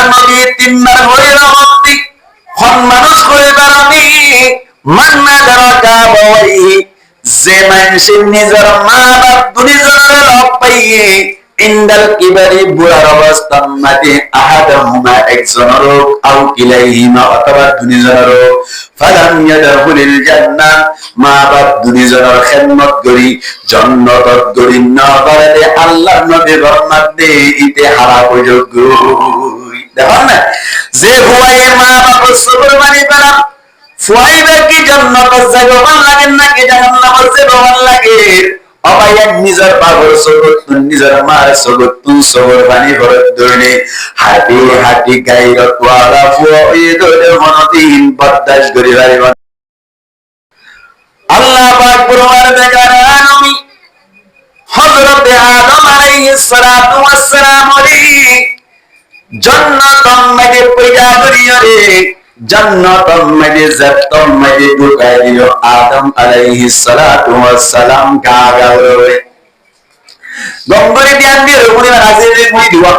নবী তিনবার হইল হত্যি হন মানুষ হইবার আমি মান্না দারাকা বই যে মানুষের নিজের মা বাপ দুনিজনের লভ পাইয়ে ইন্দাল কিবারি বুড়ার অবস্থান মাঝে আহাদাহুমা একজনের আও কিলাইহিমা অথবা দুনিজনের ফালাম ইয়াদখুলিল জান্নাহ মা বাপ দুনিজনের খেদমত করি জান্নাতত করি না পারে আল্লাহ নবী রহমত দে ইতে হারা যোগ্য দেখো না যে হুয়ায়ে মা বাপ সবর মানি পারা ফুয়াইবে কি জান্নাতের জায়গা ভালো লাগে নাকি জাহান্নামের জায়গা ভালো লাগে অবাইয়া নিজের বাবার সবর নিজের মার সবর তুই সবর বানি ভরত দইনে হাতি হাতি গায়রত ওয়ালা ফুয়াই দরে মনদিন বরদাশ করি পারিব আল্লাহ পাক পরমার দেখার নবী হযরত আদম আলাইহিস সালাতু ওয়াস সালাম জান্নাতুল মাঝে পয়দা করিও রে জান্নাতুল মাঝে জান্নাতুল মাঝে ঢুকাই দিও আদম আলাইহিস সালাতু ওয়াস সালাম কাগাওরে গম্বরে ধ্যান দিয়ে উপরে রাজে মুই দিও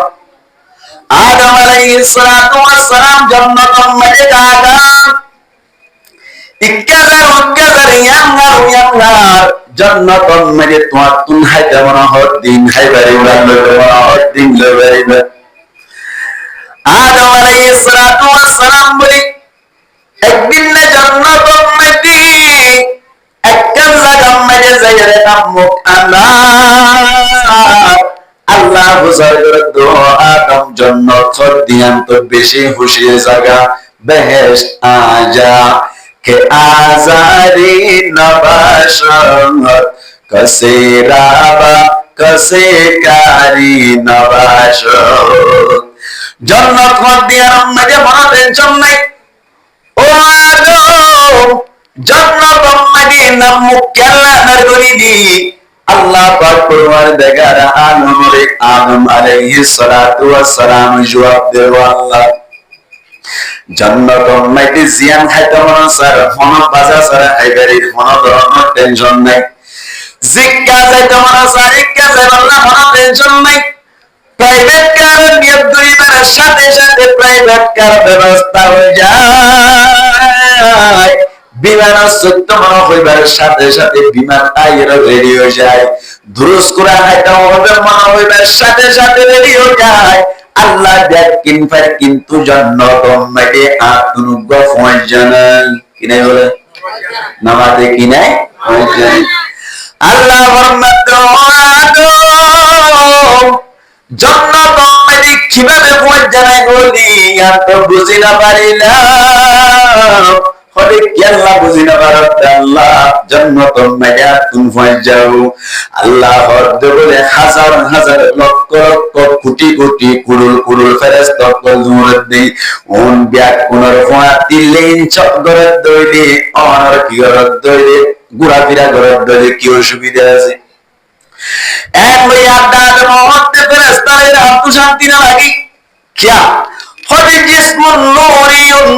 আদম আলাইহিস সালাতু ওয়াস সালাম জান্নাতুল মাঝে কাগা ইক্কাদার ওয়াক্কাদার ইয়াঙ্গার জান্নাতুল মাঝে তোমার তুন হাইতা মনে হদ দিন হাইবারে উড়ালো মনে হদ দিন লবাইবা আদম আলাইহিস সালাতু ওয়াস সালাম বলি একদিন না জান্নাতুল মাঝে একখান জায়গার মাঝে যাইরে নামক আল্লাহ বুঝাই দো আদম জান্নাত দিয়ান তো বেশি খুশি জায়গা বেহেশত আজা কে আজারি নবাশত কসে রাবা কসে কারি নবাশত জান্নাত দিয়ার মাঝে বড় টেনশন নাই ও আদম জান্নাত মাঝে নামক আল্লাহ নরগরি দি আল্লাহ পাক পরমার দেগার আলমরে আদম আলাইহিস সালাতু ওয়াস সালাম জবাব দেও আল্লাহ জান্নাত মাঝে জিয়ান খাইতে মন স্যার ফোন বাজা স্যার আইবারি ফোন ধরনের টেনশন নাই জিজ্ঞা যাইতে মন স্যার ইক্কা যাই আল্লাহ ফোন টেনশন নাই প্রাইভেট কার নিয়োগ করিবার সাথে সাথে প্রাইভেট কার ব্যবস্থা হয়ে যায় বিমান সত্য মনে হইবার সাথে সাথে বিমান আইয়ের রেডি হয়ে যায় দুরুস কোরআন হাইতা হবে মনে হইবার সাথে সাথে রেডি হয়ে যায় আল্লাহ দেখ কিনফার কিন্তু জান্নাত মাঝে আতুনুগ ফয়জানাল কিনে বলে নামাতে কিনে ফয়জান আল্লাহ রহমত আদম জান্নাত মাঝে কিভাবে ফয়জানাল বলি আর তো বুঝি না পারিলাম হরে কি আল্লাহ বুঝি না পারত আল্লাহ জান্নাত মাঝে তুমি ফয়জাও আল্লাহ হদ বলে হাজার হাজার লক্ষ লক্ষ কোটি কোটি কুরুল কুরুল ফেরেশতা কলজুরত দেই ওন ব্যাক কোনর ফাতি লেন চকগরত দইলে অনর কি গরত দইলে গুড়া ফিরা গরত দইলে কি অসুবিধা আছে এক লই আদাত মহত্তে ফেরেশতারা আত্ম শান্তি না লাগি কিয়া হদি জিসমুন নূরিয়ুন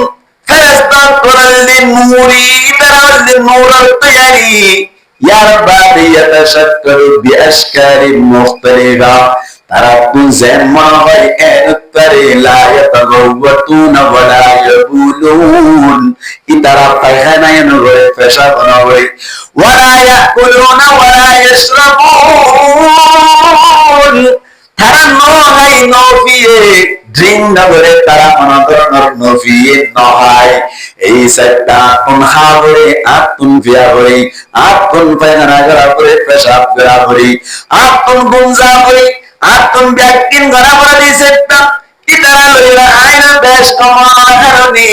ফেরেশতা করলে নূরি তারালে নূরত তৈরি ইয়ার বাদে ইয়াতাশাক্কারু বিআশকারিন মুখতালিফা তারা কুনজেন মনে হয় এনতারে লা ইয়াতাগাওয়াতুনা ওয়ালা ইয়াবুলুন ইতারা পায়খানায় নগরে পেশাব নগরে ওয়ালা ইয়াকুলুনা ওয়ালা ইয়াশরাবুন তারা নহাই নফিয়ে ড্রিঙ্ক নগরে তারা অনধরণর নফিয়ে নহাই এই সাতটা কোন হাবরে আতুন ফিয়া হই আতুন পায়খানা করা করে পেশাব করা হই আতুন গুঞ্জা হই আতুন ব্যক্তিন করা করে দিছেটা ইতারা লইলা আইনা বেশ কমার কারণে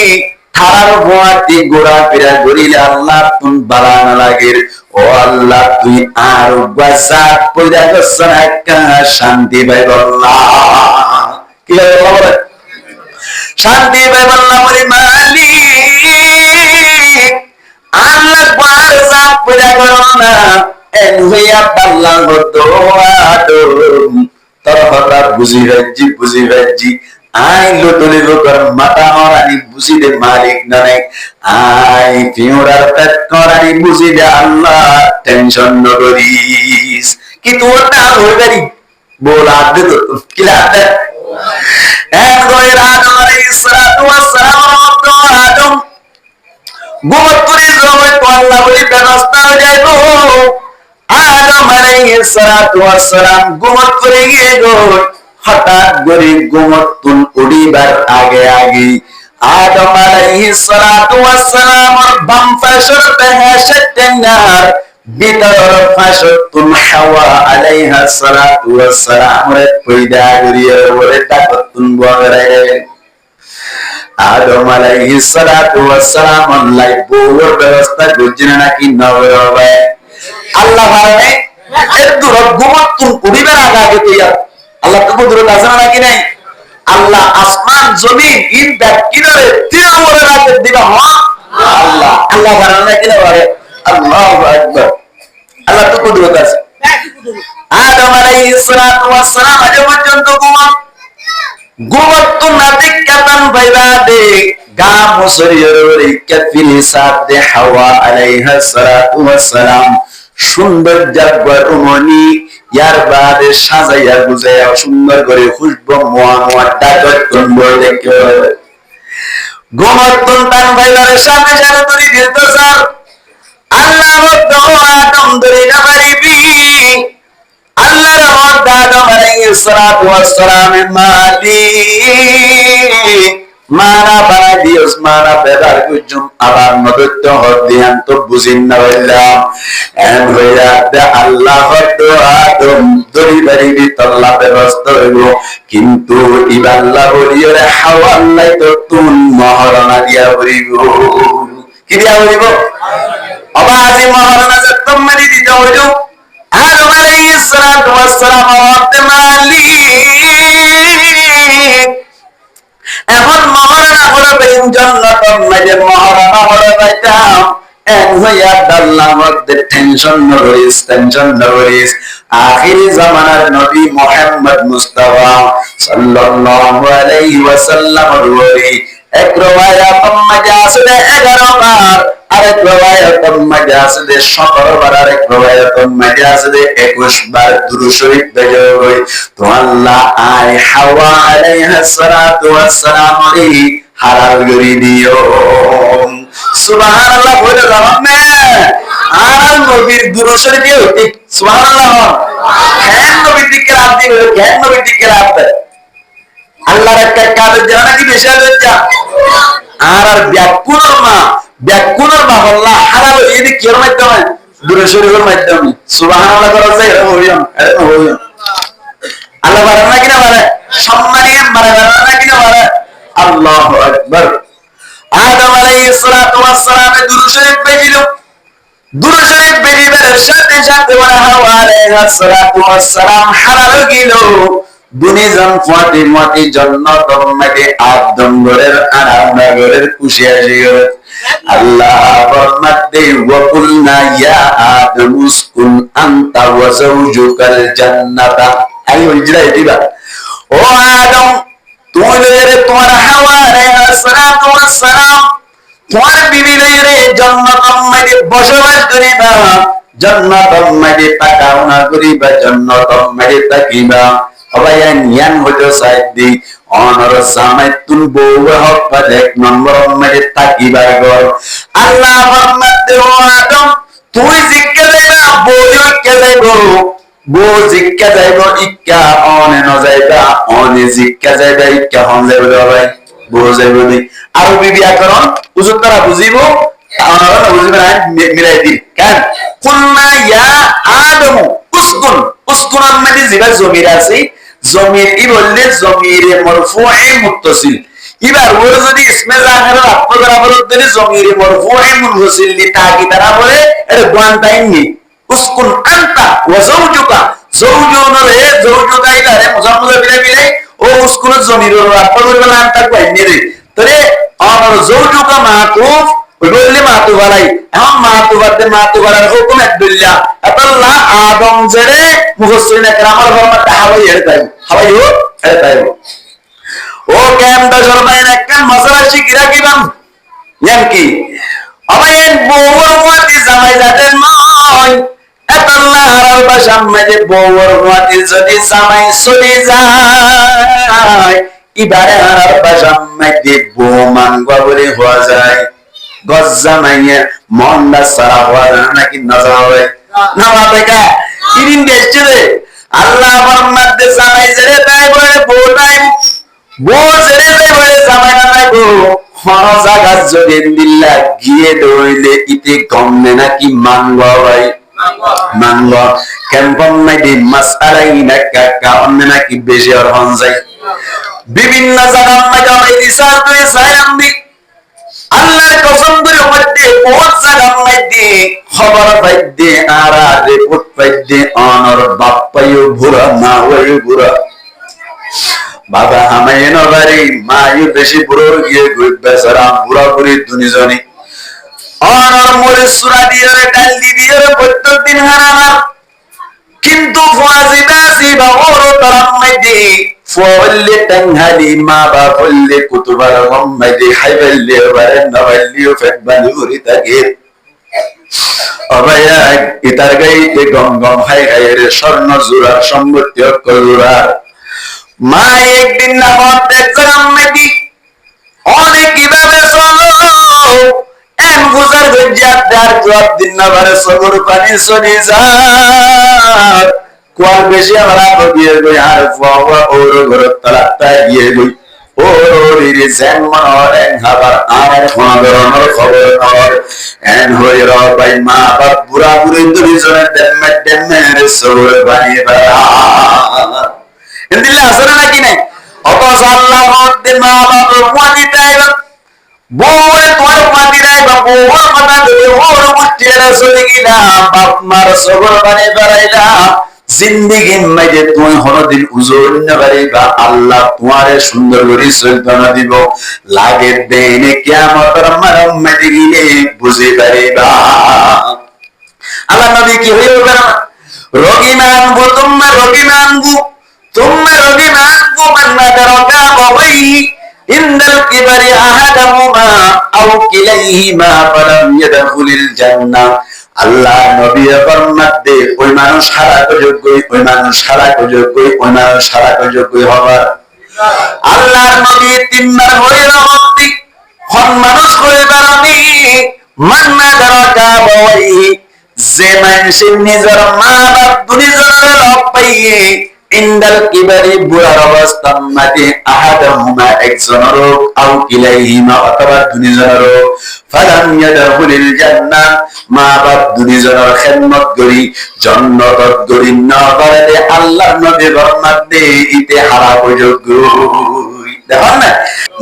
থারার ভোয়াতি গোড়া ফিরা গরিলে আল্লাহ তুন বালা না লাগের ও আল্লাহ তুই আর বাসাত পয়দা করছন একটা শান্তি পাইব আল্লাহ কি বলে শান্তি পাইব আল্লাহ বলি মালিক আল্লাহ বার সাত পয়দা করো না এন হইয়া আল্লাহ দোয়াদম তোর হঠাৎ বুঝি রাজি আই লোটলি লোকর মাথা মারানি বুঝি দে মালিক নানে আই পিওরার পেট করানি বুঝি দে আল্লাহ টেনশন ন করিস কি তোর না হই গারি बोला दे तो किला दे এরপরে আদম আলাইহিস সালাতু ওয়াস সালাম আদম ঘুমত করে জবাই তো আল্লাহ বলি ব্যবস্থা হয়ে যাইব। আদম আলাইহিস সালাতু ওয়াস সালাম ঘুমত করে গিয়ে গো হঠাৎ করে ঘুমত তুল উড়িবার আগে আগে আদম আলাইহিস সালাতু ওয়াস সালাম বাম পাশের তেহাশতেনার ভিতর ফাশতুন হাওয়া আলাইহা সালাতু ওয়াস সালাম রে পয়দা করিয়া বলে তাকতুন বগরে আদম আলাইহিস সালাতু ওয়াস সালাম আল্লাহ বউর ব্যবস্থা করছেন নাকি নবরবে আল্লাহ ভাবে এর দূর ঘুমতুন পরিবার আগে কইয়া আল্লাহ তো দূর আছে নাকি নাই আল্লাহ আসমান জমিন ইন দ্যাট কিনারে তিনমরে রাতে দিবা হ্যাঁ আল্লাহ আল্লাহ ভাবে নাকি না বলে আল্লাহু আকবার আল্লাহ তো কুদরত আছে আদম আলাইহিস সালাতু ওয়াস সালাম আজ পর্যন্ত ঘুমত তো না দেখাতাম ভাইবা দে গা মুসরিয়র কাফিল সাদে হাওয়া আলাইহা সালাতু ওয়াস সালাম সুন্দর জাগবার উমনি ইয়ার বাদে সাজাইয়া বুঝাইয়া সুন্দর করে খুশবু মোয়া মোয়া ডাকত তুমবো দেখো ঘুমত তো তান ভাইবারে সামনে সামনে তুই দিত স্যার আল্লাহ আদম ধরে না পারিবি আল্লাহ রহমত আদম আলাইহিস সালাতু ওয়াস সালামের মালিক মানা বানাই দিওস মানা বেদার কুজুম আবার মদত হদিয়ান তো বুঝিন না হইলাম এন হইয়া দে আল্লাহ হতো আদম ধরে পারিবি তল্লা ব্যবস্থা হইব কিন্তু ইবাল্লাহ বলিওরে হাওয়া আল্লাহ তো তুন মহরণা দিয়া হইব কি দিয়া হইব আবাজি মহারানা যতম মারি দিতে হইল আদম আলাইহিস সালাতু ওয়াস সালাম ওয়াতে মালিক এখন মহারানা হলো বেন জান্নাতের মাঝে মহারানা হলো বাইতাম এন হইয়া আল্লাহ মধ্যে টেনশন নরিস আখিরি জামানার নবী মুহাম্মদ মুস্তাফা সাল্লাল্লাহু আলাইহি ওয়াসাল্লাম ওয়ালি এক রওয়ায়াত মাঝে আছে 11 বার আরেক রওয়ায়াত মাঝে আছে 17 বার আরেক রওয়ায়াত মাঝে আছে 21 বার দুরূদ শরীফ দেয় তো আল্লাহ আয় হাওয়া আলাইহা সালাতু ওয়াস সালাম হালাল করে দিও সুবহানাল্লাহ বলে জানেন আর নবীর দুরূদ শরীফ হইতে সুবহানাল্লাহ কেন নবীর দিকে রাত দিবে কেন নবীর দিকে রাত আল্লাহর একটা কাজ জানা কি বেশি লজ্জা আর ব্যাকুণের মা আল্লাহ হালাল এই কি এর মাধ্যমে দুরূদ শরীফের মাধ্যমে সুবহানাল্লাহ করা যায় হইম আল্লাহ বলেন না কিনা বলে সম্মানে মারা না কিনা বলে আল্লাহু আকবার আদম আলাইহিস সালাতু ওয়াস সালাম দুরূদ শরীফ পেছিল দুরূদ শরীফ বেরিবার সাথে সাথে ওয়া হাওয়া আলাইহিস সালাতু ওয়াস সালাম হালাল গিলো দুনিজন ফাতিমাতি জান্নাতুল মাদি আদম ঘরের আরাম নগরের খুশি আসি আল্লাহ ফরমাতে ওয়া কুলনা ইয়া আদম উসকুন আনতা ওয়া যাওজুকাল জান্নাতা আই ওইজরা দিবা ও আদম তুমি রে তোমার হাওয়া আলাইহিস সালাতু ওয়াস সালাম তোমার বিবি রে জান্নাতুল মাদি বসবাস করিবা জান্নাতুল মাদি তাকাওনা করিবা জান্নাতুল মাদি তাকিবা অবায়ান ইয়ান হইতো সাইদি অনর সামাইতুন বউ হক এক নম্বর মেরে তাকিবার গর আল্লাহ ফরমাতে ও আদম তুই জিজ্ঞা যাইবা বউ জিজ্ঞা যাইবো বউ জিজ্ঞা যাইবো ইক্কা অনে ন যাইবা অনে জিজ্ঞা যাইবা ইক্কা হন যাইবো ভাই বউ যাইবো নি আর বিবি আকরণ হুজুর তারা বুঝিবো আমরা বুঝিবে না মিলাই দি কেন কুলনা ইয়া আদম উসকুন মানে জিবা জমির আছে জমির ই বললে জমিরে মারফু'ে মুত্তাসিল এবার ওর যদি ইসমে জাহির আপন বরাবর যদি জমিরে মারফু'ে মুনফাসিল দি তাকি তারা বলে এটা গোয়ান্তাইন নি উসকুন আনতা ওয়া যাওজুকা যাওজুন রে যাওজুকা ইলারে মুজাম্মুজা বিলে ও উসকুন জমির আপন বরাবর আনতা কইনি রে তরে আর যাওজুকা মাতুফ বললে মাতুফ আলাই এখন মাতুফাতে মাতুফার হুকুম আব্দুল্লাহ আল্লাহ আদম জেরে মুফাসসিরিন একরামার ফরমাতে হাওয়াই এরতাই হাওয়াইও এরতাই ও কেম দা জরবাইন একখান মাসালা শিখিরা কিবাম ইয়াকি আবাইন বউর মুয়াতি জামাই যাতে নয় আল্লাহ আর বাসাম মাঝে বউর মুয়াতি যদি জামাই চলে যায় ইবারে আর বাজাম মাইতে বোমাঙ্গা বলে হওয়া যায় গজ্জা মাইয়ে মন্ডা সারা হওয়া যায় নাকি না যাওয়া না বাবা ইদিন দেশে রে আল্লাহ মোহাম্মদ জামাই জেরে তাই বলে বোটাই বউ জেরে তাই বলে জামাই না নাই গো হন জায়গা যদি দিল্লা গিয়ে দইলে ইতে গমনে নাকি মাঙ্গ ভাই মাঙ্গ কেন কম নাই দি মাসআলাই না কাকা অন্য নাকি বেশি আর হন যায় বিভিন্ন জায়গা মাঝে রিসার্চ করে সাইরামবি আল্লাহর কসম করে মধ্যে বহুত জায়গা মধ্যে খবর পাইতে আর রিপোর্ট পাইতে অনর বাপ্পায়ু বুড়া মা ওই বুড়া বাবা আমায় নবারি মায়ু বেশি বুড়ো গিয়ে গই বেচারা বুড়া বুড়ি দুনিজনে অনর মরে সুরা দিয়ে ডাল দিয়ে প্রত্যেকদিন হারানা কিন্তু ফাজিবাসি বা ওর তারাম মধ্যে ফলে টাঙ্গালি মা বা ফলে কুতুবার মধ্যে হাইবাল্লে বারে নবাল্লিও ফেকবালুরি তাকে অবায়া ইতার গাইতে গম গম হাই গায়ের স্বর্ণ জোড়ার সম্পত্তি অকলুরার মা একদিন নামত দেখলাম মেদি অনেক কিভাবে চলো এন গুজার গজ্জার দার জবাব দিন না বারে সগর পানি চলি যায় কোয়াল বেশি আমরা দিয়ে গই আর ফাওয়া ওর ঘর তালাটা গিয়ে গই ওর রে জামান এন হাবার আর খবর খবর এন হই র ভাই মা বাপ বুড়া বুড়ি দুইজনে দেমে রে সগর পানি বারা এন্দিলা আসলে নাকি নাই অত আল্লাহ মধ্যে মা বাপ পানি তাইবা বউরে তোর পানি রাইবা বউর কথা ধরে ওর মুঠিয়ে চলে গিলা বাপ মার সগর পানি বাড়াইলা জিন্দেগি মাঝে তুমি হরদিন উজুর নেবারিবা আল্লাহ তোমারে সুন্দর করে সন্তান দিব লাগে দেনে কিয়ামতের মারম মাঝে গিলে বুঝে পারিবা আল্লাহ নবী কি হইল রোগী মানবো তোমরা রোগী মানবো তোমরা রোগী মানবো মান্না দরকা বাবাই ইনদাল কিবারি আহাদাহুমা আও কিলাইহিমা ফালাম ইয়াদখুলিল জান্নাহ আল্লাহ নবী ফরমাতে ওই মানুষ হারাক যোগ্যই ওই মানুষ হারাক যোগ্যই ওই মানুষ হারাক যোগ্যই হবার আল্লাহর নবী তিনবার হয়ে রহমতি হন মানুষ হয়ে বারণি মান্না দরকা বাবাই যে মানুষের নিজের মা বাপ দুনিজনের রব পাইয়ে ইনদাল কিবারি বুড়ার অবস্থার মাঝে আহাদাহুমা একজনের আও কিলাইহিমা অথবা দুনিজনের ফালাম ইয়াদখুলিল জান্নাহ মা বাপ দুনিজনের খেদমত করি জান্নাতত করি না পারে আল্লাহর নবী ফরমাতে ইতে হারাক যোগ্য দেখুন না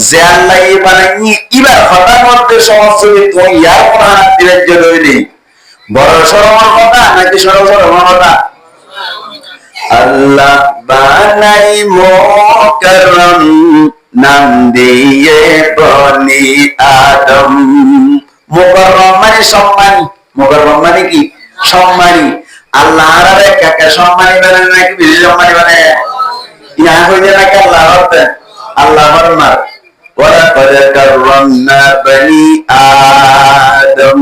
যে আল্লাহ বানাই ইবার হঠাৎ মধ্যে সমস্ত তো ইয়ার কোরআন দিলে জরুরি বড় সরল কথা নাকি সরল কথা আল্লাহ বানাই মোকাররম নাম দিয়ে বনি আদম মুকাররম মানে সম্মানী মুকাররম মানে কি সম্মানী আল্লাহ আরে কাকে সম্মানী বানায় নাকি বেশি সম্মানী বানায় ইয়া হইছে নাকি আল্লাহ হতে আল্লাহ ফরমান ওয়া কদ কাররামনা বনি আদম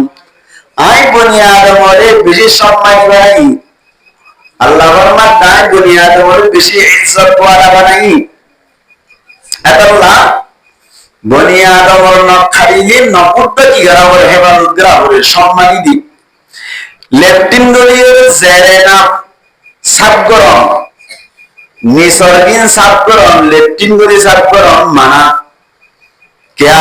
আই বনি আদম ওরে বেশি সম্মানী বানাই আল্লাহ ফরমান তাই দুনিয়া তোমার বেশি ইজ্জত ওয়ালা বানাই আল্লাহ বনি আদমর নখারিলে নপুত্ত কি গরাবর হেবাল গ্রাবরে সম্মানী দি লেফটিন দলিয়ের জেরেনা সাবগরম নিসর্গিন সাবগরম লেফটিন দলি সাবগরম মানা क्या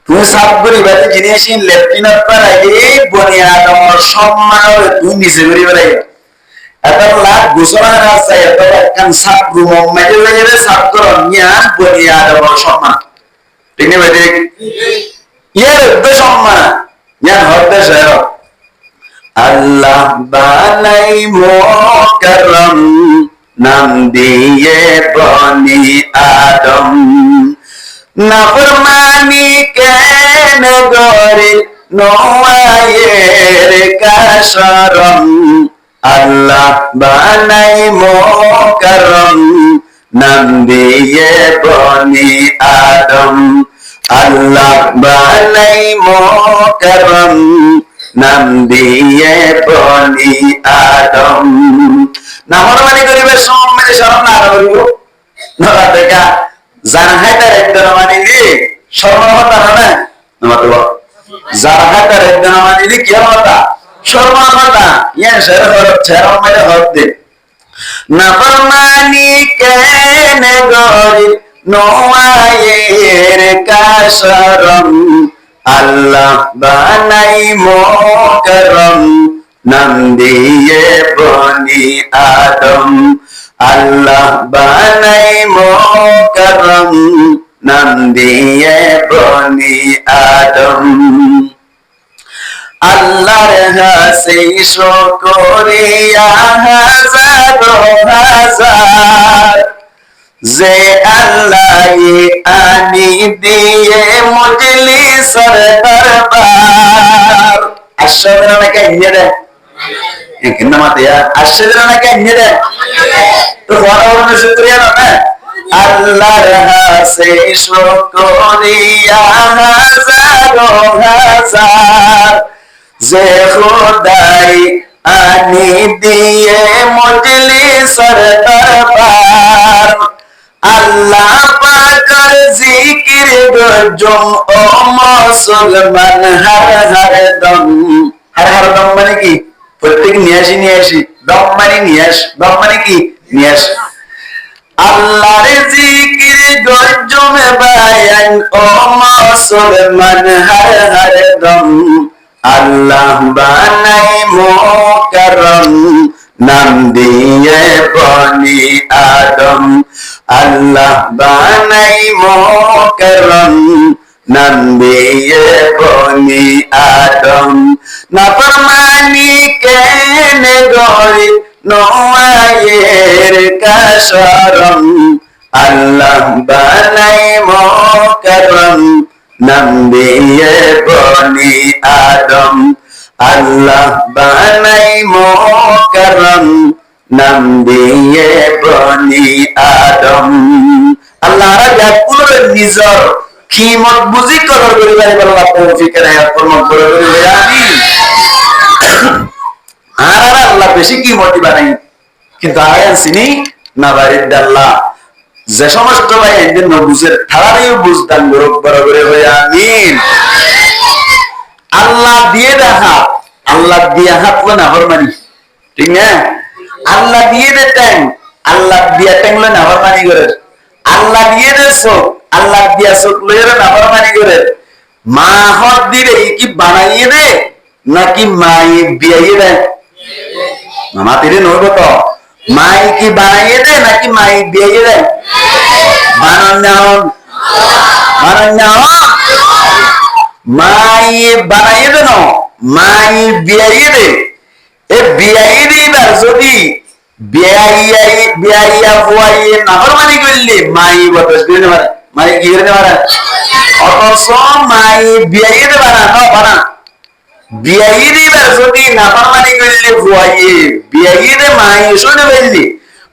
তুই সাবগরি বাদে জিনিস লেফটিনার পর এই বনি আদমর সম্মান তুই নিচে করি বেলাই আল্লাহ গোসলা রাস্তা এত একখান সাপ রুম মেজে মেজে সাপ করো নিয়া বনি আদমর সম্মান ঠিক নেই ভাই ইয়ার উদ্দেশ্য সম্মান ইয়ার উদ্দেশ্য আল্লাহ বানাই মুকাররম নাম দিয়ে বনি আদম নাফরমানি কেন গরে নোয়ায়ের কাশরম আল্লাহ বানাই মুকাররম নাম দিয়ে বনি আদম আল্লাহ বানাই মুকাররম নাম দিয়ে বনি আদম নাফরমানি করিবে সম্মানে শরণ না করিব না দেখা যার হাইটার একজন মানিলি সর্বমতা না নমাতো যার হাইটার একজন মানিলি কি হতা সর্বমতা ইয়া শের হর ছের মেরে হতে না ফরমানি কেনে গরি নোয়ায়ের কাশরম আল্লাহ বানাই মোকরম নাম দিয়ে বনি আদম আল্লাহ বানাই মোকরম নাম দিয়ে বনি আদম আল্লাহর হাসে শুকরিয়া হাজারো হাজার যে আল্লাহ আনি দিয়ে মজলিসের দরবার আশহাদু নাকি নিরে কিন্নামাতে আশহাদু নাকি নিরে তো বড় শুকরিয়া না আল্লাহর হাসে শুকরিয়া হাজারো হাজার যে খোদাই আনি দিয়ে মজলিসের দরবার আল্লাহ পাকের জিকির গজম ও মুসলমান হর হর দম মানে কি প্রত্যেক নিয়াসি দম মানে নিয়াস দম মানে কি নিয়াস আল্লাহর জিকির গজম বায়ান ও মুসলমান হর হর দম আল্লাহ বানাই মোকরম নাম দিয়ে বনি আদম আল্লাহ বানাই মোকরম নাম দিয়ে বনি আদম না ফরমানি কেনে গরি নোয়ায়ের কাশরম আল্লাহ বানাই মোকরম নাম দিয়ে বনি আদম আল্লাহ বানাই মোকরম নাম দিয়ে বনি আদম আল্লাহ রাজা পুরো নিজর খিমত বুঝি কদর করিবার আল্লাহ তৌফিক রায়াত ফরমান করে আমিন আর আল্লাহ বেশি কিমতি বানাই কিন্তু আয়ান চিনি না বাড়ির আল্লাহ যে সমস্ত ভাই একদিন বুঝের তারাই বুঝদান বরাবরে হয়ে আমিন আল্লাহ দিয়ে দেখা আল্লাহ দিয়ে হাত না হরমানি ঠিক না আল্লাহ দিয়ে দে ট্যাং আল্লাহ দিয়া ট্যাং লো না হরমানি করে আল্লাহ দিয়ে দে চোখ আল্লাহ দিয়া চোখ লইরে না হরমানি করে মা হদ দিলে কি বানাইয়ে দে নাকি মাই বিয়াইয়ে দে মামা তিরে নইব তো মাই কি বানাইয়ে দে নাকি মাই বিয়াইয়ে দে বানান মাই বানাইয়ে দে না মাই বিয়াইয়ে দে এ বিয়াইয়ে দিবার যদি বিয়াইয়া ফুয়াইয়ে নাফরমানি করলে মাই বদস করে নেবার মাই কি করে নেবার অথচ মাই বিয়াইয়ে দে বানা বিয়াইয়ে দিবার যদি নাফরমানি করলে ফুয়াইয়ে বিয়াইয়ে দে মাই শুনে বললি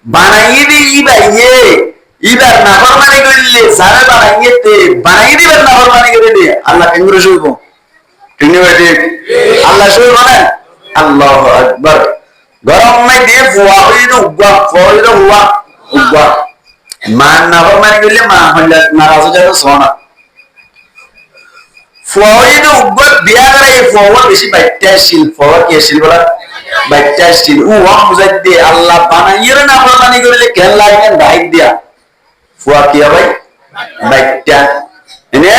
বানাইয়ে দি ইবাইয়ে ইবার নাফরমানি করলে সারা বানাইয়ে তে বানাইয়ে দিবার নাফরমানি করলে আল্লাহ কেমনে শুইবো ঠিক না ঠিক আল্লাহ শুইবো না আল্লাহু আকবার গরম মে দিয়ে ফুয়া হইলো হুয়া উগা মান নাফরমানি করলে মা হইলা নারাজ হয়ে যাবে সোনা ফুয়া হইলো উগা বিয়া করে ফুয়া বেশি বাইটাশীল ফুয়া কি শীল বলা বাইটাশীল ও বুঝাই দে আল্লাহ বানাইয়ে নাফরমানি করলে কেন লাগে দাই দিয়া ফুয়া কি ভাই বাইটা এনে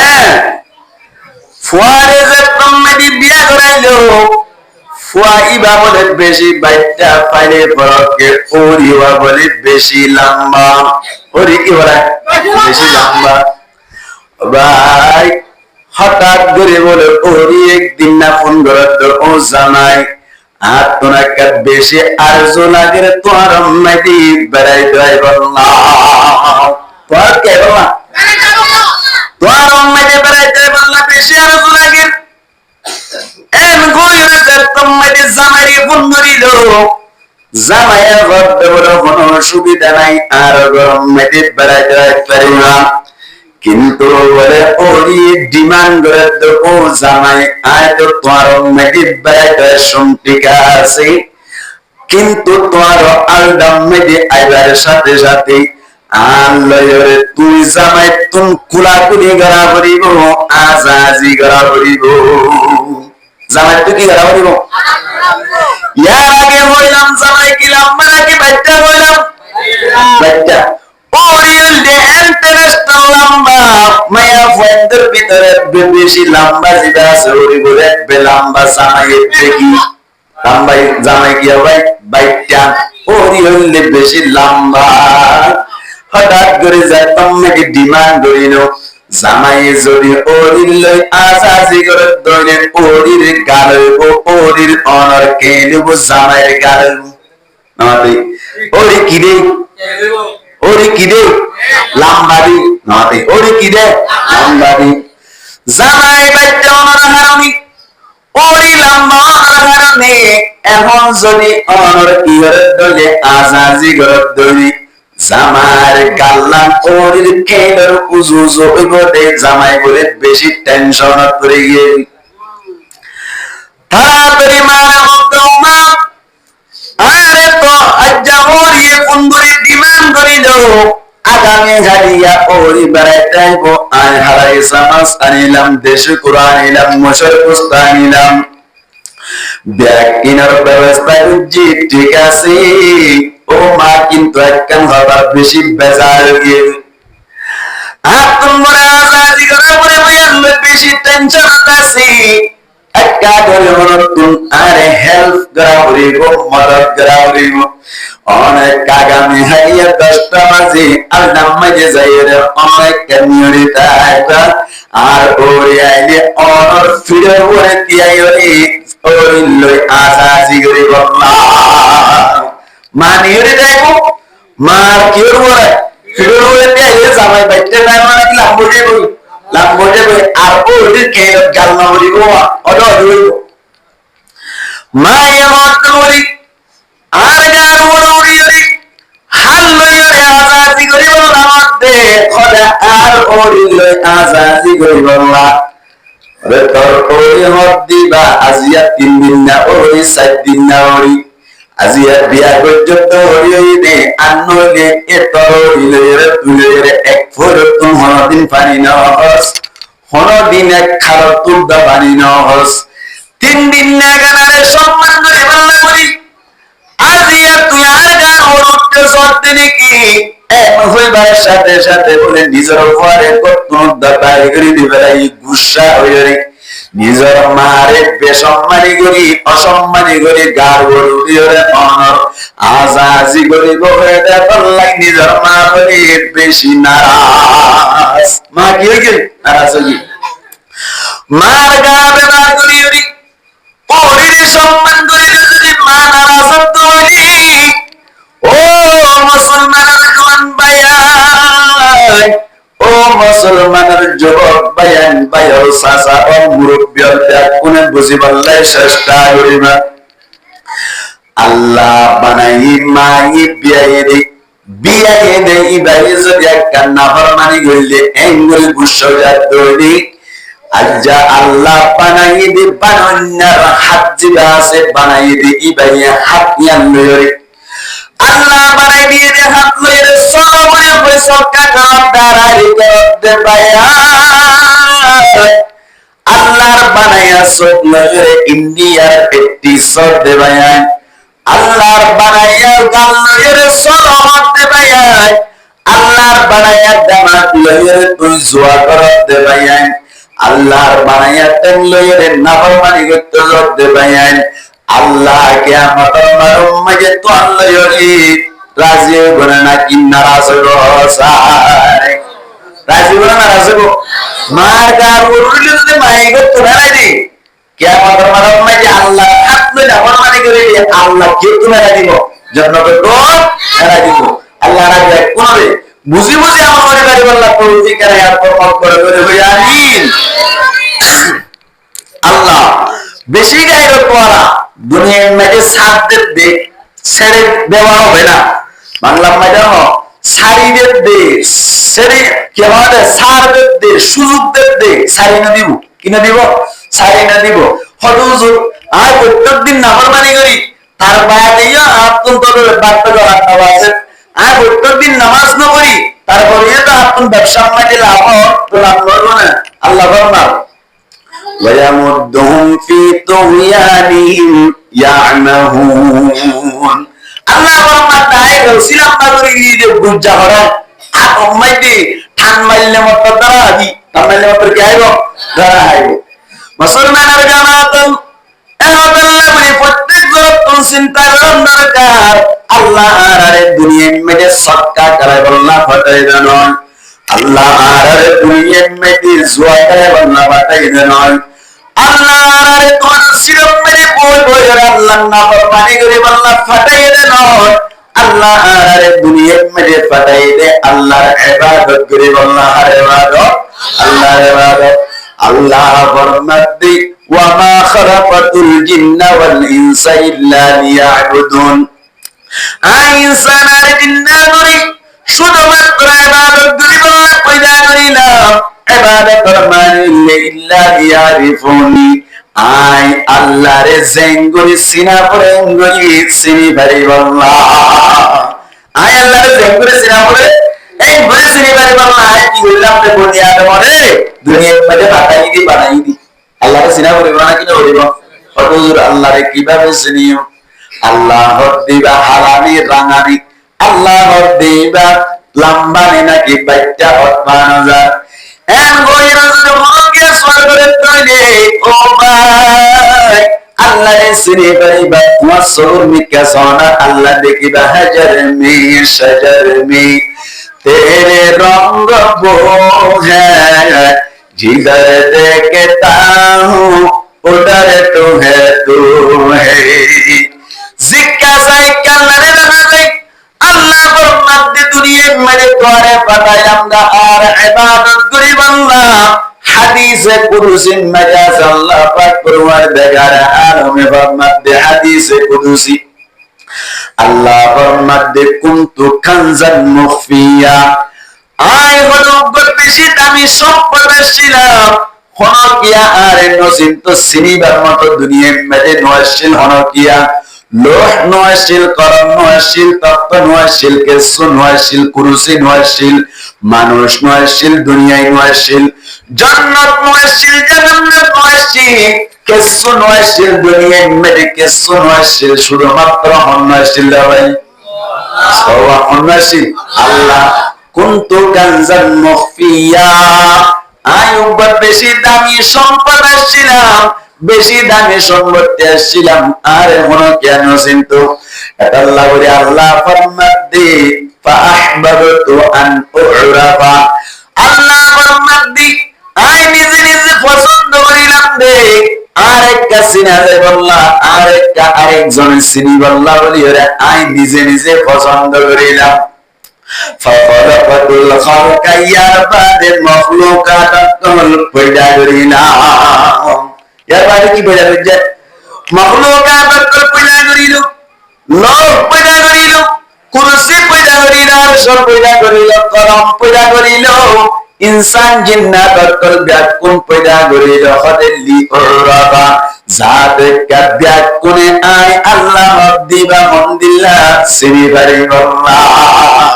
ফুয়ারে যে তুমি বিয়া করাইলো ফুয়া ইবা বলে বেশি বাইটা পাইলে পরকে ওরিওয়া বলে বেশি লম্বা ওরি কি বলে বেশি লম্বা ভাই হঠাৎ করে বলে ওরি একদিন না ফোন করে তো ও জানাই আর তোনাকে বেশি আরজু লাগে তোর মেদি বেড়াই দেয় বললাম তোর কে বললাম তোর মেদি বেড়াই দেয় বললাম বেশি আরজু লাগে এন কইরে যে তোমাদের জামাইরে ফোন করিল জামাইয়া বলতে বড় কোনো সুবিধা নাই আর গরম মেদি বেড়াই দেয় পারি না কিন্তু বলে ওরি ডিমান্ড করে তো ও জামাই আয় তো তোমার মেদি বেড়াই দেয় ঠিক আছে কিন্তু তোমার আলদাম মেদি আইবার সাথে সাথে আল্লাহরে তুই জামাই তুম কুলাকুলি গড়া করিব আজাজি গড়া করিব জামাই তুই কি গড়া করিব ইয়ার আগে হইলাম জামাই কি লম্বা নাকি বাচ্চা হইলাম বাচ্চা ওরিল দে ইন্টারেস্টাল লম্বা মায়া ফন্দের ভিতরে বেশি লম্বা যেটা আছে ওরি বলে বেলম্বা জামাই দেখি লম্বা জামাই কি হবে বাচ্চা ওরিল দে বেশি লম্বা হঠাৎ করে যায় তোমাকে ডিমান্ড করিল জামাই যদি ওরির লই আসাজি করে দইলে ওরির গালব ওরির অনর কে দেব জামাইয়ের গালব নাতে ওরি কি দে ওরি কি দে লাম্বাদি নাতে ওরি কি দে লাম্বাদি জামাই বাচ্চা অনর হারামি ওরি লম্বা অনর হারামি এখন যদি অনর কি করে দইলে আসাজি করে দইলে জামার গাল্লাম ওরির কেডর উজুজু ওইবদে জামাই বলে বেশি টেনশন করে গিয়ে তাড়াতাড়ি মারা মা আরে তো আজ্জা ওরি ফুন্দরি ডিমান্ড করিল আগামী হারিয়া ওরি বেড়াইতে আইবো আর হারাই সামাস আনিলাম দেশ কোরআন আনিলাম মশর পুস্তা আনিলাম ব্যাগ কেনার ব্যবস্থা করছি ঠিক আছে ও মা কিন্তু একখান হবার বেশি বেজার গিয়ে আর তোমরা আজাদি করে পরে বেশি টেনশন আছে একটা করে নতুন আরে হেল্প করা হইব মদত করা হইব অনেক আগামী হাইয়া 10টা বাজে আল্লাহ মাঝে যাইরে অনেক কমিউনিটি আর ওরে আইলে অনর ফিরে ওরে তিয়াইরে ওরে লই আজাদি করে বললা মানিয়ে যাইবো মার কি করবে ফিরে ওরে তিয়াইরে জামাই বাইতে না মানে লাম্বুজে বই আর ওরে কে গালমা হইব অদো হইব মায়ে মত করি আর গার ওরি হাল লইরে আজাদি করিব নামতে খোদা আর ওরি লই আজাদি করিব না রে তোর ওই হদ দিবা আজিয়া 3 দিন না ওই 7 দিন না ওই আজিয়া বিয়া পর্যন্ত ওই দে আনলে এ তোর লইরে তুইরে এক ফোর তুম হদিন পানি না হস হদিন এক খারাপ তুদ পানি না হস 3 দিন না গানারে সম্মান করে বললা করি আজিয়া তুই আর গান ওরতে সরতে নাকি এক হইবার সাথে সাথে বলে নিজের উপরে কত দাবাই করে দিবে এই গুসা হইরে নিজের মারে বেসম্মানি করি অসম্মানি করি গার গরুরে অনর আজাজি করি বলে বললাই নিজের মা বলি বেশি নারাজ মা কি হইছে নারাজ হই মার গা ব্যবহার করি ওরে সম্মান করে যদি মা নারাজ হই ও মুসলমানের জওয়ান ভাইয়া ও মুসলমানের যুবক ভাইয়ান ভাইও সাসা ও মুরব্বিয়র কোনে বুঝি বললাই চেষ্টা করিবা আল্লাহ বানাই মাই বিয়াই দে ইবাই যদি একটা নাফরমানি কইলে এঙ্গল গুসজাত দইনি আজ্জা আল্লাহ বানাই দি বানান্নার হাত জিবা আছে বানাই দি ইবাই হাত ইয়ান লইরে আল্লাহ বানাই দিয়ে হাত লইরে সবরে পয়সা কাটা দাঁড়াই করতে পায়া আল্লাহর বানায়া সব লইরে ইন্ডিয়ার পেটি সব দেবায়া আল্লাহর বানায়া গাল লইরে সরহত দেবায়া আল্লাহর বানায়া দামাত লইরে তুই জোয়া করতে পায়া আল্লাহর বানায়া তেল লইরে নাফরমানি করতে দেবায়া আল্লাহ কিয়ামতের মাঝে তো আল্লাহ ইরি রাজি বনে না কি নারাজ রসায় রাজি বনে নারাজ গো মার গার উরুলি যদি মাই করতে পারে রে কিয়ামতের মাঝে আল্লাহ হাত লই না মানে করে আল্লাহ কে তুমি দিব জান্নাতে তো এরা দিব আল্লাহ রাজি কোনে বুঝি বুঝি আমার মনে করি আল্লাহ তৌফিক করে আর পরমাত করে হই আমিন আল্লাহ বেশি গায়রত করা দুনিয়ার মধ্যে সাথ দে ছেড়ে দেওয়া হবে না বাংলা মধ্যে সারি দে ছেড়ে কি আমাদের সার দে সুযোগ দে সারি না দিব কি না দিব সারি না দিব হদুজুর আর প্রত্যেকদিন নাফরমানি করি তার বাইরে আপন তো বার্তা করা আছে আর প্রত্যেকদিন নামাজ না পড়ি তারপরে তো আপন ব্যবসা মাঝে লাভ তো লাভ করবো না। আল্লাহ ফরমান ويمدهم في طغيانهم يعمهون আল্লাহ ফরমান তাই রসিলাম না করি যে বুঝা হরা আর উম্মতি ঠান মাইলে মত দাঁড়াবি ঠান মাইলে মত কি আইব দাঁড়াইব মুসলমানের জামাত আল্লাহ মানে প্রত্যেক জগৎ চিন্তা করার দরকার আল্লাহ আর দুনিয়ার মধ্যে সৎকার করে আল্লাহ ফাটাই দেন আল্লাহ আর দুনিয়ার মধ্যে জুয়া করে আল্লাহ ফাটাই দেন আল্লাহ আর তোমার সিরপ মেরে বই বই আল্লাহ না পানি করে আল্লাহ ফাটাই দেন আল্লাহ আর দুনিয়ার মধ্যে ফাটাই দে আল্লাহর ইবাদত করে আল্লাহ আর ইবাদত আল্লাহর ইবাদত আল্লাহ ফরমাতে ওয়া মা খালাকাতুল জিন্না ওয়াল ইনসা ইল্লা লিয়াবুদুন ইনসান আর জিন্নাতুরি শুধুমাত্র ইবাদত করি আল্লাহ পয়দা করিলাম ইবাদত মানে ইল্লা লিয়ারিফুনি আই আল্লাহরে জেঙ্গুরি সিনা পরে এঙ্গুরি সিনি ভারি আল্লাহ আই আল্লাহরে জেঙ্গুরি সিনা পরে এই বলে সিনি ভারি আল্লাহ কি বললাম তে বলি আদমরে দুনিয়ার মধ্যে বানাই দি আল্লাহরে সিনা পরে না কি বলিব হুজুর আল্লাহরে কিভাবে চিনিও আল্লাহর দিবা হারামি রাঙানি আল্লাহর দিবা লম্বানি নাকি বাচ্চা হতমানা যায় এন গইরা যদি মনকে স্বর্গের তৈরি ও ভাই আল্লাহরে চিনি পারিবা তোমার সবর মিকা সোনা আল্লাহ দেখিবা হাজার মে শজর মে তেরে রঙ্গ বো হ্যায় जिधर देखता हूँ उधर तू है जिज्ञासाई करने लगे अल्लाह फरमाते दुनिया मेरे द्वारे बताया और इबादत करी बंदा हदीस कुदसी मजाज अल्लाह पाक परवरदिगार आलम फरमाते हदीस कुदसी अल्लाह फरमाते कुंतु कंजन मुखफिया আয় হলো বেশি দামি সম্পদ ছিলাম হনকিয়া আর নসিন্ত সিনিবার মতো দুনিয়ার মধ্যে নয়শীল হনকিয়া লোহ নয়শীল করম নয়শীল তত্ত্ব নয়শীল কেসু নয়শীল কুরসি নয়শীল মানুষ নয়শীল দুনিয়ায় নয়শীল জান্নাত নয়শীল জান্নাত নয়শীল কেসু নয়শীল দুনিয়ার মধ্যে কেসু নয়শীল শুধুমাত্র নয়শীল ভাই সওয়া নয়শীল আল্লাহ কুনতু কানজান মুখফিয়া আয়ুব বেশি দামি সম্পদ ছিলাম বেশি দামি সম্পত্তি ছিলাম আর মন কেন চিন্তু এটা আল্লাহ বলে আল্লাহ ফরমাদি ফাহবাবতু আন উরাফা আল্লাহ ফরমাদি আই নিজে নিজে পছন্দ করিলাম দে আরেকটা সিনারে বললা আরেকজন সিনি বললা বলি ওরে আই নিজে নিজে পছন্দ করিলাম فخلقت الخلق يا بعد المخلوقات كل पैदा करिना यार बाद की पैदा कर मखलूकात कल पैदा करिलो लोह पैदा करिलो कुर्सी पैदा करिलो सब पैदा करिलो करम पैदा करिलो इंसान जिन्नात कल व्याकुन पैदा करिलो खदली उराबा जात का व्याकुने आय अल्लाह दिबा मंदिल्ला सिनी बारी अल्लाह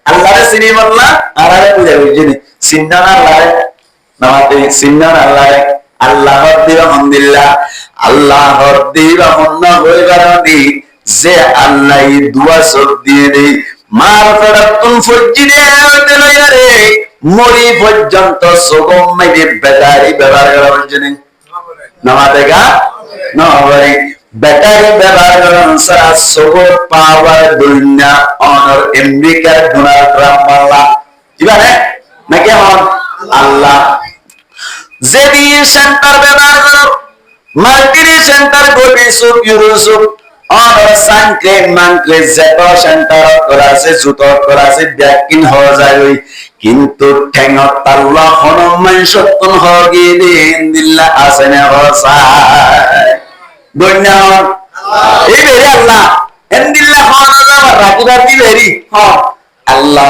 আল্লাহরে চিনি বললা আরে পূজা বুঝিনি চিন্তা না আল্লাহরে নামাতে চিন্তা না আল্লাহরে আল্লাহর দিবা মন্দিল্লা আল্লাহর দিবা মন্ন হইবার দি যে আল্লাহ দুয়া সব দিয়ে দেই মার ফেরাতুন ফজ্জিদে হইতে লইরে মরি পর্যন্ত সুগম মেদি বেদারি ব্যবহার করা বুঝিনি নামাতে গা নবরি ব্যাটারি ব্যবহার করেন সারা সুগর পাওয়ার দুনিয়া অনর আমেরিকার ডোনাল্ড ট্রাম্প মাল্লা কি বলে নাকি হন আল্লাহ যদি সেন্টার ব্যবহার করো মার্কেটি সেন্টার গোবি সুপ ইউরোসুপ অনর সানকে মানকে যেত সেন্টার করা আছে জুতো করা আছে ব্যাকিন হওয়া যায় কিন্তু ঠেঙ্গত আল্লাহ হনুমান সত্যন হগি দিন দিল্লা আছে না হসায় ধন্যবাদ এই বেরি আল্লাহ এন্দিল্লাহ খানা যাবার রাতি রাতি বেরি হ্যাঁ আল্লাহ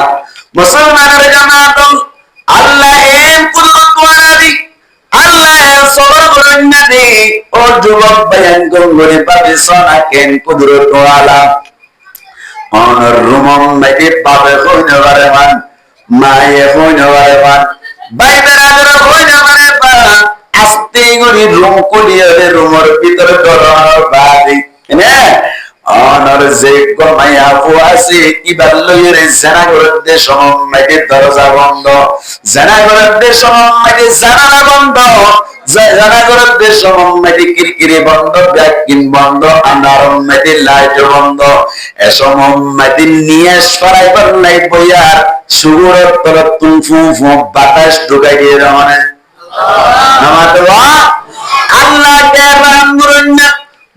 মুসলমানের জামাত আল্লাহ এম কুদরত ওয়ালাদি আল্লাহ সবর করেন না দে ও যুবক বয়ান করে পাবে সোনা কেন কুদরত ওয়ালা অনর রুমম মেটি পাবে হইন বারে মান মায়ে হইন বারে মান বাইবের আগর হইন বারে মান আস্তে গরি রুম কলিয়ে রুমর ভিতরে ডরার বাদি নে অনর যে গমায়া ফুয়াসি ইবার লইরে জানা করতে সমমেটি দরজা বন্ধ জানা করতে সমমেটি জানালা বন্ধ জানা করতে সমমেটি কিরকিরে বন্ধ ব্যাকিন বন্ধ আন্ধারমেটি লাইট বন্ধ এ সমমেটি নিয়ে সরাই পারলাই বইয়ার সুগর তর তুফু ফু বাতাস ঢুকাই দিয়ে মানে নামাতবা আল্লাহকে রাম করুন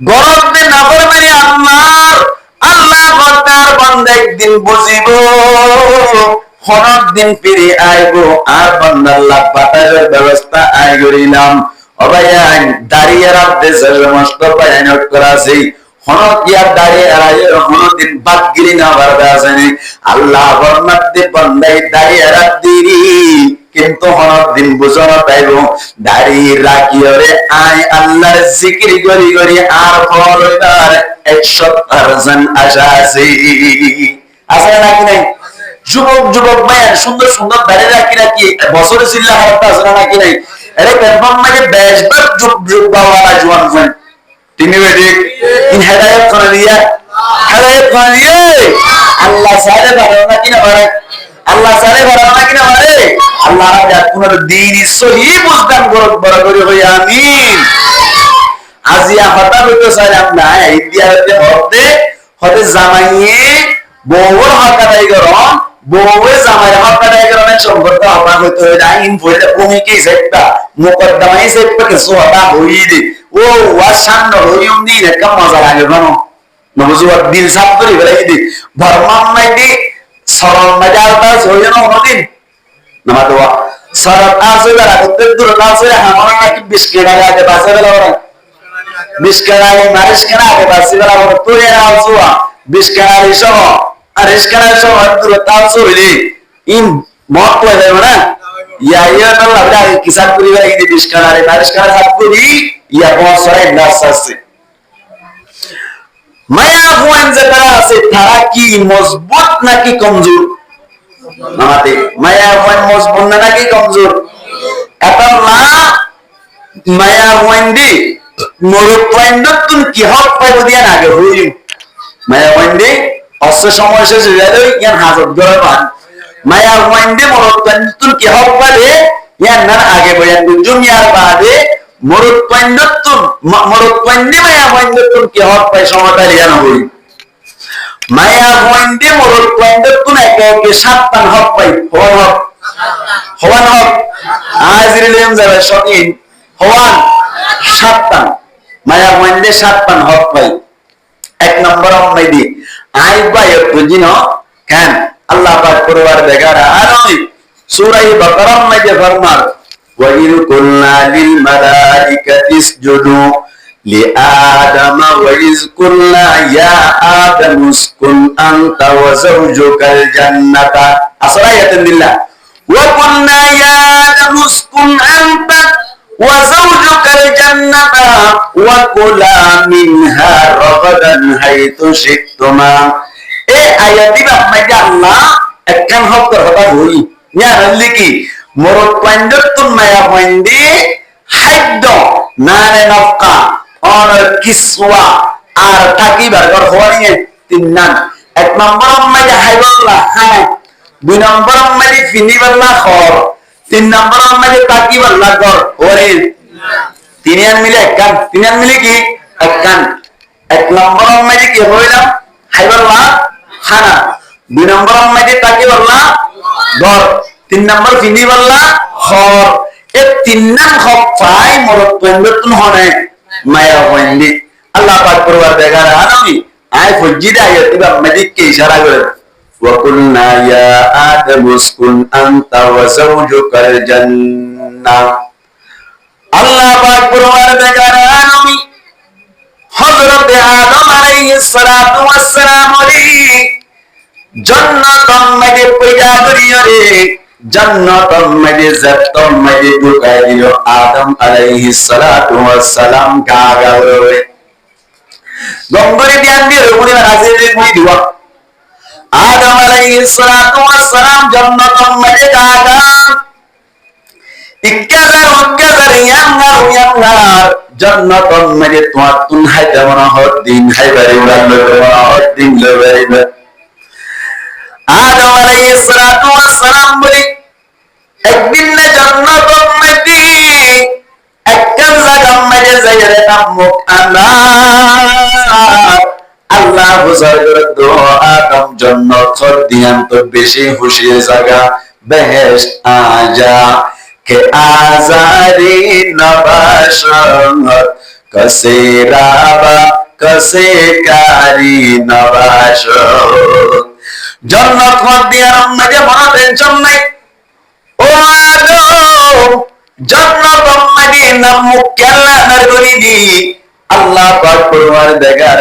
গরব দে না ফরমানি আল্লাহ তার বান্দা একদিন বুঝিব হনক দিন ফিরে আইব আর বান্দা আল্লাহ বাতাসের ব্যবস্থা আই করিলাম অবায়ান দাঁড়িয়ে রাখতে সমস্ত বায়ানত করা আছে হনক ইয়া দাঁড়িয়ে আয় হনদিন বাদগিরি না বারবে আসেনি আল্লাহ ফরমাতে বান্দাই দাঁড়িয়ে রাখতি কিন্তু হনদিন বুঝানো তাইব দাঁড়িয়ে রাখিওরে আয় আল্লাহর জিকির করি করি আর ফল হইবার 100% আশা আছে আছে নাকি নাই যুবক যুবক মায়ের সুন্দর সুন্দর দাঁড়িয়ে রাখি বছরে চিল্লা হারটা আছে নাকি নাই আরে কনফার্ম মানে বেশবার যুগ যুগ বাবা জওয়ান ফান তিনি বেঠিক ইন হেদায়েত করে দিয়া আল্লাহ সারে ভালো নাকি না ভালো আল্লাহ সারে ভালো নাকি না ভালো আল্লাহ রাজা তোমার দ্বীন সহি বুঝদান করত বড় করে হই আমিন আজিয়া হতা হইতো স্যার আপনা ইতিহাসে হতে জামাইয়ে বউর হকাদাই করন বউয়ে জামাই হকাদাই করন সম্পর্ক আপনা হইতো আইন পড়লে ভূমিকে সেটা মুকদ্দমাই সেটা কিছু হতা হইলি ও ওয়াসান্ন হইম দিন একটা মজা লাগে জানো নবজুয়ার দিল সাফ করে বেলাই দি ভরমান মাইদি সরল মজালটা হইল না দিন নামাতোয়া সরল আছে না উত্তর দূর না আছে আমরা নাকি বিস্কিট আগে বাসে বেলা ওরা বিস্কিট আগে মারিস কেনা আগে বাসে বেলা ওরা তো এর আওয়া বিস্কিট আগে সহ আর ইস্কিট আগে সহ দূর তাও হইলি ইন মত কই যায় না ইয়া ইয়া না লাগা কিসান করি বেলাই দি বিস্কিট আগে মারিস কেনা হাত করি ইয়া বসরে নাস আছে মায়া হুয়ান যারা আছে তারা কি মজবুত নাকি কমজোর নামাতে মায়া হুয়ান মজবুত নাকি কমজোর এখন না মায়া হুয়ান দি মরুত পয়েন্ট তুন কি হক পাইব দিয়া আগে হই মায়া হুয়ান দি অস্ত্র সময় শেষ হয়ে যায় ইয়ান হাজত গড় মান মায়া হুয়ান দি মরুত পয়েন্ট তুন কি হক পাবে ইয়ান না আগে বয়ান দুনিয়ার বাদে মরুত পয়েন্টতুন মায়া পয়েন্টতুন কি হক পাই সময়টা লিয়ানো হই মায়া পয়েন্টে মরুত পয়েন্টতুন একে একে 7 হক পাই হওয়ান হক আজরিলেম যাবে সকিন হওয়ান 7 মায়া পয়েন্টে 7 হক পাই এক নম্বর মেদি আই বাই বুঝিনো কেন আল্লাহ পাক পরিবার দেখারা আরবি সূরা বাকারা মধ্যে ফরমান وَإِذْ قُلْنَا لِلْمَلَائِكَةِ اسْجُدُوا لِآدَمَ وَإِذْ قُلْنَا يَا آدَمُ اسْكُنْ أَنْتَ وَزَوْجُكَ الْجَنَّةَ أَصْرَيَةً لِلَّهِ وَقُلْنَا يَا آدَمُ اسْكُنْ أَنْتَ وَزَوْجُكَ الْجَنَّةَ وَكُلَا مِنْهَا رَغَدًا حَيْثُ شِئْتُمَا এই আয়াতটি আপনাকে আল্লাহ একখান হকের কথা বলি ইয়া লিখি মরদ পয়েন্টতুন মায়া পয়েন্টে খাদ্য নারে নফকা আর কিসওয়া আর থাকিবার ঘর হওয়ানিয়ে 3 নাম এক নম্বর মাঝে হাইবাল্লাহ হ্যাঁ 2 নম্বর মাঝে ফিনিবাল্লাহ খর 3 নম্বর মাঝে থাকিবাল্লাহ ঘর ওরে তিনজন মিলে একখান তিনজন মিলে কি একখান এক নম্বর মাঝে কি হইলাম হাইবাল্লাহ খানা 2 নম্বর মাঝে থাকিবাল্লাহ ঘর 3 নম্বর ফিনিবাল্লাহ খর এই 3 নাম হক পাই মরদ পয়েন্টতুন হনে মায়া পয়েন্টি আল্লাহ পাক পরবার দেখার আনমি আয় ফজিদা আয়াতিবা মাজিদকে ইশারা করে ওয়াকুলনা ইয়া আদম উসকুন আনতা ওয়া যাওজুকাল জান্নাহ আল্লাহ পাক পরবার দেখার আনমি হযরত আদম আলাইহিস সালাতু ওয়াস সালাম জান্নাতুল মাঝে পয়দা করিও রে জান্নাতুল মাঝে জান্নাতুল মাঝে ঢুকাই দিল আদম আলাইহিস সালাতু ওয়াস সালাম গাগাওরে গঙ্গরে ধ্যান দিয়ে রুনি রাজে মুই দিওয়া আদম আলাইহিস সালাতু ওয়াস সালাম জান্নাতুল মাঝে গাগান ইক্কাজার উক্কাজার ইয়াঙ্গার জান্নাতুল মাঝে তোমার তুন হাইতে মনে হদ দিন হাইবারে উড়াল মনে হদ দিন লবারিবা আদম আলাইহিস সালাতু ওয়াস সালাম বলি একদিন না জান্নাতুল মাঝে একখান জায়গা মাঝে যাইরে নাম মুখ আল্লাহ বুঝার করে দো আদম জান্নাত খর দিয়ান তো বেশি খুশির জায়গা বেহেশত আজা কে আজারি নবাশত কসে রাবা কসে কারি নবাশত জান্নাত খর দিয়ান মাঝে বড় টেনশন নাই ও আদম জান্নাত মাঝে নাম মুখ কেলা নরগরি দি আল্লাহ পাক পরওয়ারদিগার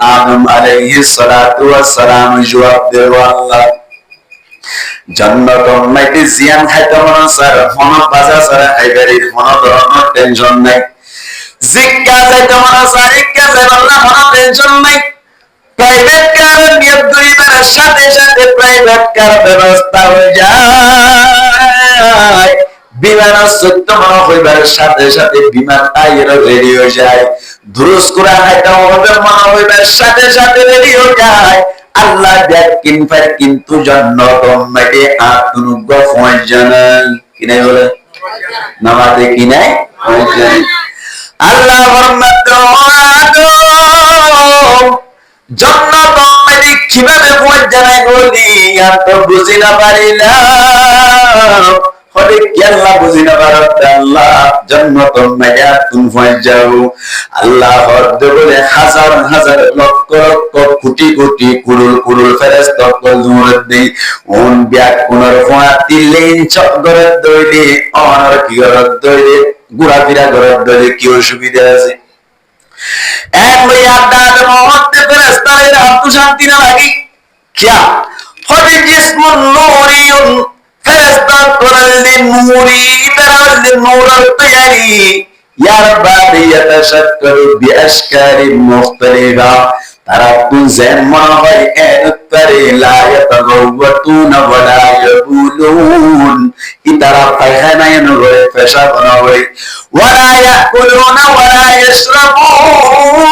আদম আলাইহিস সালাতু ওয়াস সালাম জবাব দেব আল্লাহ জান্নাত মাইতে জিয়ান খাইতে মন স্যার মন বাজা স্যার হাইবারি মন ধরনের টেনশন নাই জিক্কা যাইতে মন স্যার ইক্কা যাইতে আল্লাহ মন টেনশন নাই প্রাইভেট কার নিয়োগ করিবার সাথে সাথে প্রাইভেট কার ব্যবস্থা হয়ে যায় বিমান সত্য মনে হইবার সাথে সাথে বিমান আইয়ের রেডি হয়ে যায় দুরুস কোরআন হাইটা হবে মনে হইবার সাথে সাথে রেডি হয়ে যায় আল্লাহ দেখেন পার কিন্তু জান্নাত মাঝে আতুনুগ ফয়জানাই কিনে বলে নামাতে কিনাই ফয়জানাই আল্লাহ ফরমাত আদম জান্নাত মাঝে কিভাবে ফয়জানাই বলি আর তো বুঝি না পারিলাম হলে কি আল্লাহ বুঝি না পারত আল্লাহ জান্নাতুল মাঝে তুম ফয়জাও আল্লাহ হদ বলে হাজার হাজার লক্ষ লক্ষ কোটি কোটি কুরুল ফেরেশতা কলজুরত দেই ওন ব্যাক কোনর ফাতি লেন চকগরত দইলে অনর কি গরত দইলে গুড়া ফিরা গরত দইলে কি অসুবিধা আছে এক ওই আদাত মহতে ফেরেশতাদের আত্ম শান্তি না লাগি কিয়া হদি জিসমুন নূরিয়ুন ফেরেশতা কোরালিন নূরি তারালিন নূরাল তৈয়ারি ইয়ার বাদে ইয়াতাশাক্কারু বিআশকারিন মুখতালিফা তারা তুজেন মনে হয় এনতারে লা ইয়াতাগাওয়াতুনা ওয়ালা ইয়াবুলুন ইতারা পায়খানায় নগরে পেশাব না হয় ওয়ালা ইয়াকুলুনা ওয়ালা ইয়াশরাবুন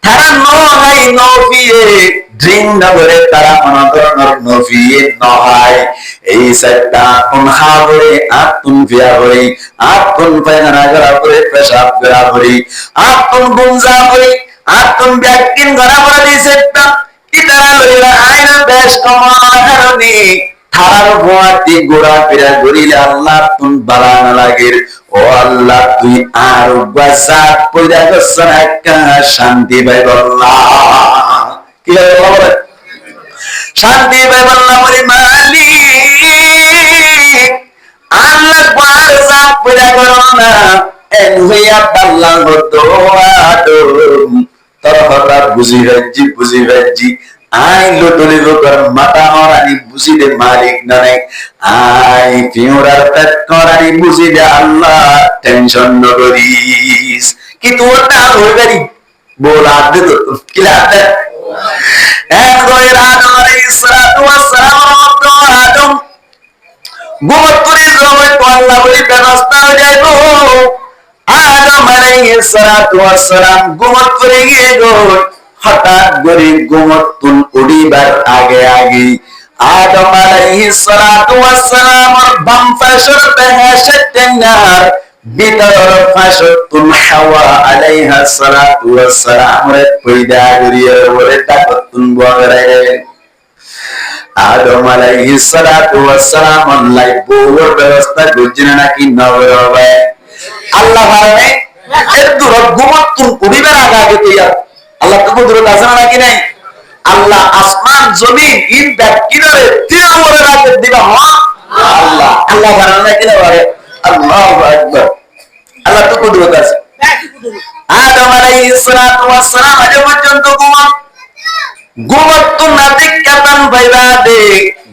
তারা নয় নফিয়ে ড্রিঙ্ক না করে তারা অনধরণের নফিয়ে নয় এই সাইডটা কোন খাবরে আতুন ফিয়া হই আতুন পায়খানা করা করে পেশাব করা হই আতুন গুমজা হই আতুন ব্যাকিন করা করে দিছেটা ইতারা লইলা আইনা বেশ কমার কারণে থারার ভোয়াতি গোড়া ফিরা গড়িলে আল্লাহ তুন বালা না লাগে ও আল্লাহ তুই আর বাসাত পয়দা করছন একটা শান্তি পাইব আল্লাহ কি বলে শান্তি পাইব আল্লাহ বলি মালিক আল্লাহ পার জাত পয়দা করো না এন হইয়া আল্লাহ দোয়াদম তোর হঠাৎ বুঝি রাজি আই লোটলি লোকর মাথা হরানি বুঝি দে মালিক নাই আই পিওরার পেট করানি বুঝি দে আল্লাহ টেনশন ন করিস কি তোর না হইবারি বলা দে তো কি লাগবে এক রয়ের আদম আলাইহিস সালাতু ওয়াস সালাম তো আদম গোমত করে জমে তো আল্লাহ বলি ব্যবস্থা হয়ে যাইবো আদম আলাইহিস সালাতু ওয়াস সালাম গোমত করে গিয়ে গো হঠাৎ করে গোমতুন উড়িবার আগে আদম আলাইহিস সালাতু ওয়াস সালাম বাম ফাশর বেহেশতেনার ভিতর ফাশতুন হাওয়া আলাইহিস সালাতু ওয়াস সালাম রে পয়দা করিয়া ওরে তাকতুন বগরে আদম আলাইহিস সালাতু ওয়াস সালাম আল্লাহ বহুর ব্যবস্থা করছেন নাকি নবে আল্লাহ ভাবে এর দূর গোমতুন উড়িবার আগে তৈয়া আল্লাহ তো কুদরত আছে নাকি নাই আল্লাহ আসমান জমিন ইন দ্যাট কিনারে তিন নম্বরে রাখে দিবা আল্লাহ আল্লাহ বানানো নাকি না পারে আল্লাহু আকবার আল্লাহ তো কুদরত আছে আদম আলাইহিস সালাতু ওয়াস সালাম আজ পর্যন্ত গোমত নাতে কাতান বাইবা দে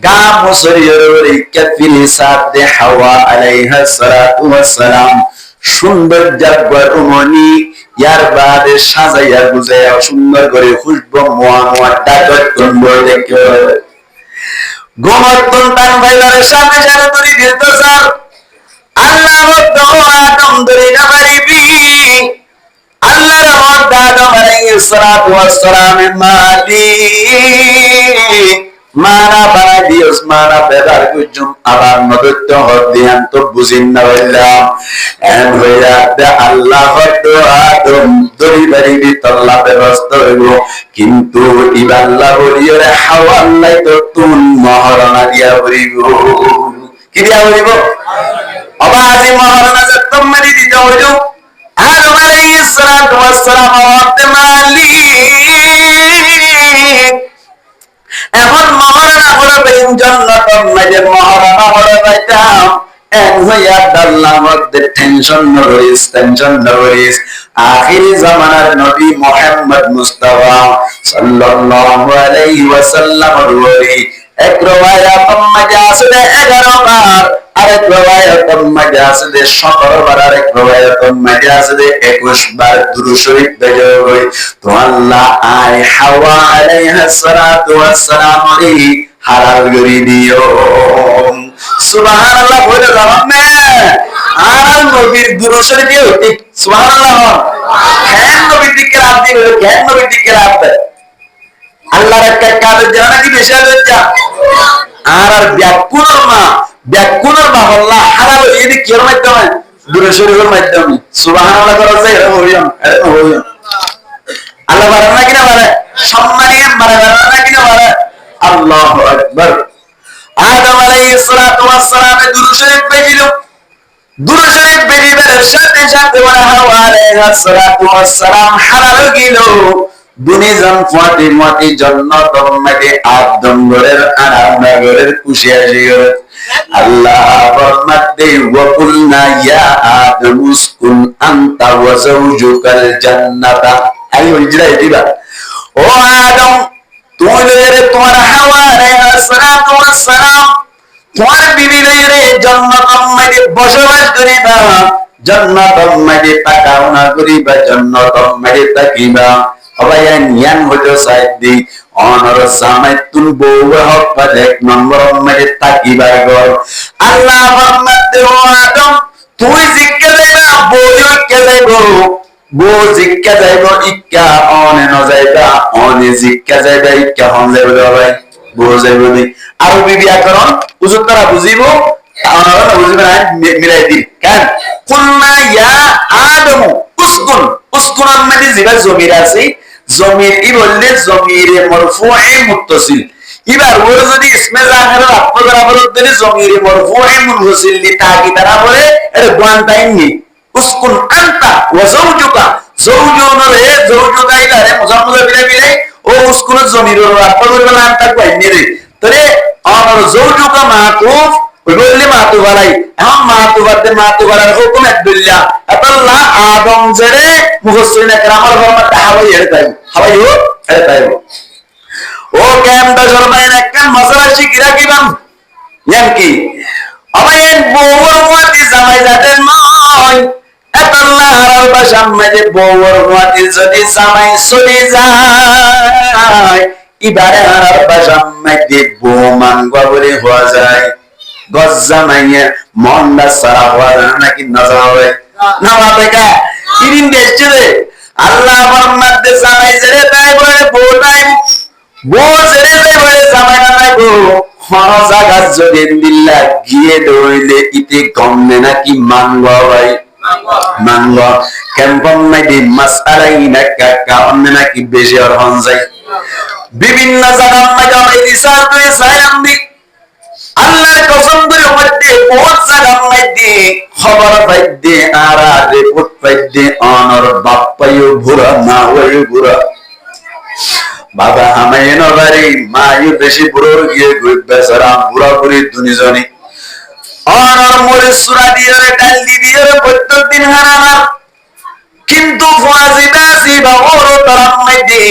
গা মুসরিয়র কাফিল সাদে হাওয়া আলাইহিস সালাতু ওয়াস সালাম সুন্দর জাগবার উমনি ইয়ার বাদে সাজাইয়া গুজাইয়া সুন্দর করে খুশবু মোয়া মোয়া ডাকত কম্বল দেখে গোমতন টান ভাইলার সামনে সামনে তুলি দিত স্যার আল্লাহ আদম ধরে না পারিবি আল্লাহর মধ্যে আদম আলাইহিস সালাতু ওয়াস সালামের মালিক মানা বানাই দিওস মানা বেদার গুজুম আবার মদত হদিয়ান তো বুঝিন না হইলাম এন হইয়া দে আল্লাহ হদ আদম ধরে পারিবি তল্লা ব্যবস্থা হইব কিন্তু ইবাল্লাহ বলিওরে হাওয়া আল্লাহ তো তুন মহারণা দিয়া হইব কি দিয়া হইব অবাজি মহারণা যে তোমারি দিতে হইল আদম আলাইহিস সালাতু ওয়াস সালাম হতে মালিক এখন মহারণা হলো বেন জান্নাতের মাঝে মহারণা হলো বাইতাম এন হইয়া আল্লাহ মধ্যে টেনশন নরিস আখিরি জামানার নবী মুহাম্মদ মুস্তাফা সাল্লাল্লাহু আলাইহি ওয়াসাল্লাম রুহি এক রওয়ায়াত মাঝে আছে 11 বার আরেক রওয়ায়াতের মধ্যে আছে 17 বার আরেক রওয়ায়াতের মধ্যে আছে 21 বার দুরূদ শরীফ বেজই তো আল্লাহ আই হাওয়া আলাইহিস সালাতু ওয়াস সালাম হালাল করে দিও সুবহানাল্লাহ বলে জানে আর নবীর দুরূদ শরীফ দিও সুবহানাল্লাহ কেন নবীর দিকে রাত দিও কেন নবীর দিকে রাত আল্লাহর একটা কাজ জানা কি বেশি লজ্জা আর ব্যাকুণের মা আল্লাহ হালাল এই কি এর মাধ্যমে দুরূদ শরীফের মাধ্যমে সুবহানাল্লাহ করা যায় হইম আল্লাহ বারানা কিনা বারে সম্মানে বারানা কিনা বারে আল্লাহু আকবার আদম আলাইহিস সালাতু ওয়াস সালাম দুরূদ শরীফ পেজিল দুরূদ শরীফ পেজিবার সাথে সাথে হাওয়া আলাইহিস সালাতু ওয়াস সালাম হালাল গিল দুনিজন ফাতিমাতি জান্নাতের মধ্যে আদম ঘরের আরাম নগরের খুশি আসি আল্লাহ ফরমাতে ওয়া কুলনা ইয়া আদম উসকুন আনতা ওয়া যাওজুকাল জান্নাতা আই ওইজরাই দিবা ও আদম তুমি রে তোমার হাওয়া আলাইহিস সালাতু ওয়াস সালাম তোমার বিবি রে জান্নাতের মধ্যে বসবাস করিবা জান্নাতের মধ্যে তাকাওনা করিবা জান্নাতের মধ্যে তাকিবা অবায়ান ইয়ান হলো সাইদি অনর সামাইতুল বউ হক এক নম্বর মধ্যে তাকিবা গর আল্লাহ ফরমাতে ও আদম তুই জিজ্ঞা যাইবা বউ কে যাইবো বউ জিজ্ঞা যাইবো ইক্কা অনে ন যাইবা অনে জিজ্ঞা যাইবা ইক্কা হন যাইবো ভাই বউ যাইবো নি আর বিবি আকরণ হুজুর তারা বুঝিবো আমরা বুঝিবে না মিলাই দি কেন কুলনা ইয়া আদম উসকুন মানে জিবা জমির আছে জমির ই বললে জমিরে মারফুয়ে মুত্তাসিল এবার ওর যদি ইসমে জাহির আপনাদের আবরত দিলে জমিরে মারফুয়ে মুনফাসিল দি তাকি তারা বলে এর ওয়ান টাইম নি উসকুন আনতা ওয়া যাওজুকা যাওজুনরে যাওজুকা ইলারে মুজাম্মদ বিলে ও উসকুন জমিরের আপনাদের বলে আনতা কইনি রে তরে আর যাওজুকা মাতুফ বললে মাতুবালাই এখন মাতুবাদের হুকুম আব্দুল্লাহ আল্লাহ আদম জেরে মুফাসসিরিন کرامর ফরমাতে হাওয়াইও ও কেম দা জরবাইন একখান মাসলা শিখিরা কিবাম ইয়ামকি আমায়ের বউর ওয়াতি জামাই জাতের নয় আল্লাহ আর বাসাম মধ্যে বউর ওয়াতি যদি জামাই চলে যায় ইবারে আর বাসাম মধ্যে বউ মানগা বলে হওয়া যায় গজ্জামাইয়া মন্ডা সারা হওয়া নাকি নজাবে না বাবা ইরিন দেশে আল্লাহ ফরমাতে জামাই জেরে তাই বলে বউ জেরে তাই বলে জামাই না নাই গো কোন জায়গা যদি দিল্লা গিয়ে দইলে ইতে গমনে নাকি মানগো ভাই মানগো কেমন নাকি মাসআলাই না কাকা অন্য নাকি বেশি আর হন যায় বিভিন্ন জায়গা মাঝে দিশা তুই সাইরামবি আল্লাহর কসম করে মধ্যে বহুত জায়গা মধ্যে খবর পাইতে আরা রিপোর্ট পাইতে অনর বাপ্পায়ু বুড়া না হয়ে বুড়া বাবা আমায় নবারি মায়ু বেশি বুড়ো গিয়ে গুই বেচারা বুড়া বুড়ি দুনিজনি অনর মরে সুরা দিয়ে ডাল দিয়ে প্রত্যেক দিন হারানা কিন্তু ফাজিদাসি বাবুর তারাম মধ্যে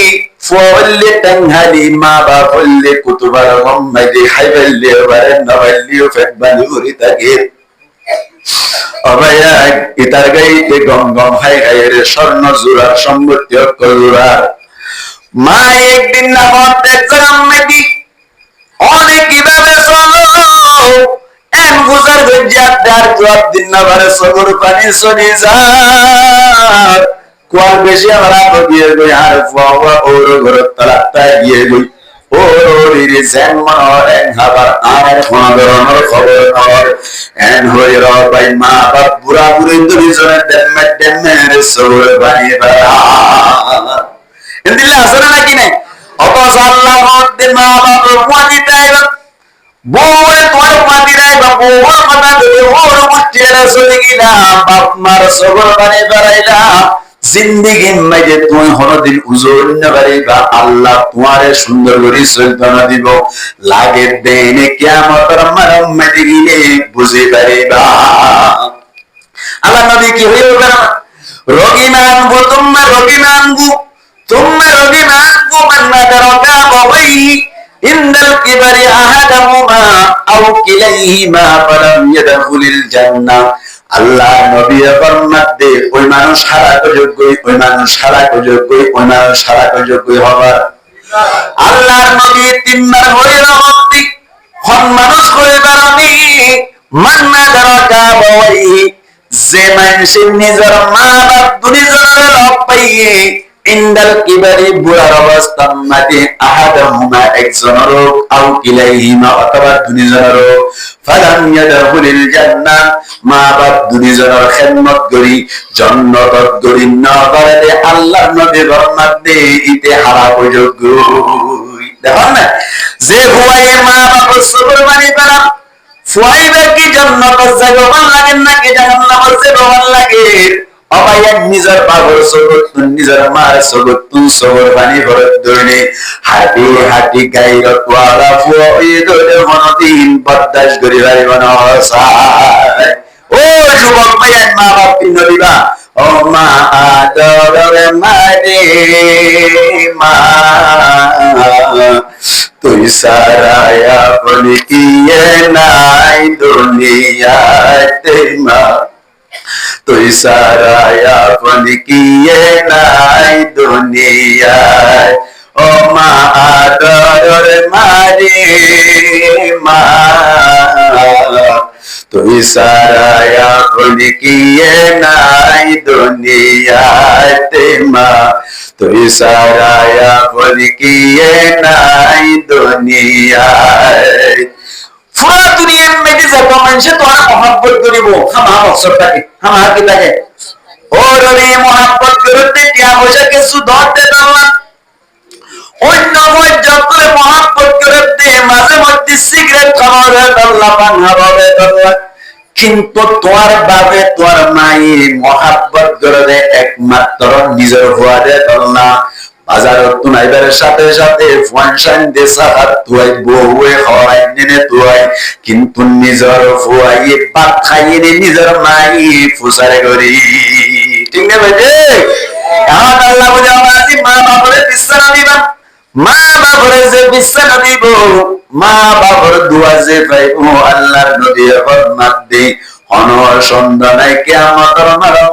ফলে তংহালি মা বা ফলে কুতুবার গম্মদি হাইবলে বারে নবলিও ফেবালুরি তাকে অবাইয়া ইতার গাইতে গম গম হাই হাইয়ের স্বর্ণ জোড়ার সম্পত্তি অক্ষর জোড়ার মা একদিন না মত দেখলাম নাকি অনেক কিভাবে চলো এন গুজার গজ্জার দার জবাব দিন না বারে সগর পানি চলি যার কোয়ার বেশি আমরা গিয়ে গই আর ফাওয়া ওর ঘর তালাটা গিয়ে গই ওরির জেন মনরেন হাবার আর কোন ধরনের খবর নর এন হই র ভাই মা বাপ বুড়া বুড়ি দুইজনে দেম্মে সগর পানি বারা ইন্দিল্লা আসলে নাকি নাই অত আল্লাহ মধ্যে মা বাপ মাটি তাইবা বউরে তোর মাটি রাইবা বউর মাথা ধরে ওর মুঠিয়ে চলে গেলাম বাপ মার সগর পানি বাড়াইলাম জিন্দিগির মাঝে তুই হরদিন উজুর বাড়াইবা আল্লাহ তোমারে সুন্দর করে সৈতনা দিব লাগে দেনে কিয়ামতের মারম মাটি গিলে বুঝে পারিবা আল্লাহ নবী কি হইল না রোগী মানবো তোমার রোগী মানবো তোমার রোগী মানবো মান্না দরকা বাবাই ইন্দাল কিবারি আহাদাহুমা আও কিলাইহিমা ফালাম ইয়াদখুলিল জান্নাহ আল্লাহ নবী ফরমাত দে ওই মানুষ হারাক যোগ্যই ওই মানুষ হারাক যোগ্যই ওই মানুষ হারাক যোগ্যই হবার আল্লাহর নবী তিনবার হইল মতি কোন মানুষ হইবার আমি মান্না দরকা বাবাই যে মানুষের নিজের মা বাপ দুনিয়ার লোক পাইয়ে ইন্দাল কিবারি বুড়ার অবস্থা মাটি আহাদাহুমা একজনের আও কিলাইহিমা অথবা দুনিয়ার ফালাম ইয়াদখুলিল জান্নাহ মা বাপ দুনিয়ার খেদমত করি জান্নাত করি না পারে আল্লাহ নবী ফরমাত দে ইতে হারাক যোগ্য দেখুন না যে হুয়ায়ে মা বাপ সবর মানি পারা ফুয়াইবা কি জান্নাতের জায়গা ভালো লাগে নাকি জাহান্নামের জায়গা ভালো লাগে অবাইয়া নিজের বাবার সগত নিজের মার সগত তুই সগর বানি ভরত দইনে হাঁটি হাঁটি গাইর তোয়ালা ফুয়ে ধরে মনদিন বরদাস করি পারিব না হসায় ও যুবক ভাইয়া মা বাপ পিন দিবা ও মা আদরে মারে মা তুই সারায়া বলি কি নাই দুনিয়াতে মা তুই সারায়া বলি কি নাই দুনিয়ায় ও মা আদর মারে মা তুই সারায়া বলি কি নাই দুনিয়াতে মা তুই সারায়া বলি কি নাই দুনিয়ায় পুরা দুনিয়ার মেয়েটি যত মানুষে তোমার মহাব্বত করিব হামা বছরটাকে হামা কি থাকে ও রবি মহাব্বত করতে টিয়া পয়সা কিছু ধরতে পারলাম অন্য মজ্জত করে মহাব্বত করতে মাঝে মধ্যে সিগারেট খাওয়াবে আল্লাহ পান্না পাবে আল্লাহ কিন্তু তোমার বাবে তোমার মাই মহাব্বত করে একমাত্র নিজের হওয়া দে আল্লাহ বাজারত তুনাইবার সাথে সাথে ফাংশন দেশা তুই বউয়ে হয় নেনে তুই কিন্তু নিজের ফুয়াই পাক খাইয়ে নিজের মাই ফুসারে করি ঠিক না ভাই এখন আল্লাহ বুঝা মাঝি মা বাপরে বিশ্রাম দিবা মা বাপরে যে বিশ্রাম দিব মা বাপর দোয়া যে পাইবো আল্লাহর নবী ফরমাত দে অনর সন্ধানে কিয়ামতের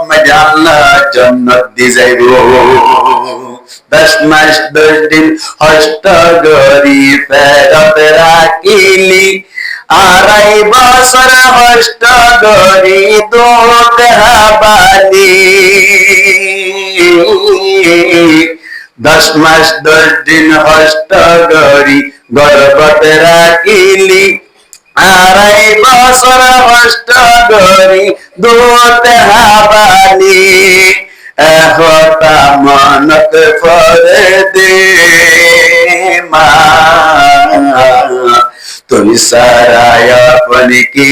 মাঝে আল্লাহ জান্নাত দি যাইবো 10 মাস 10 দিন হস্ত গরি ফেরত রাখিলি আড়াই বছর হস্ত গরি দুধ হাবালি 10 মাস 10 দিন হস্ত গরি গর্ভত রাখিলি আড়াই বছর হস্ত গরি দুধ হাবালি এহতা মনত পরে দে মা তুই সারায়া বলি কি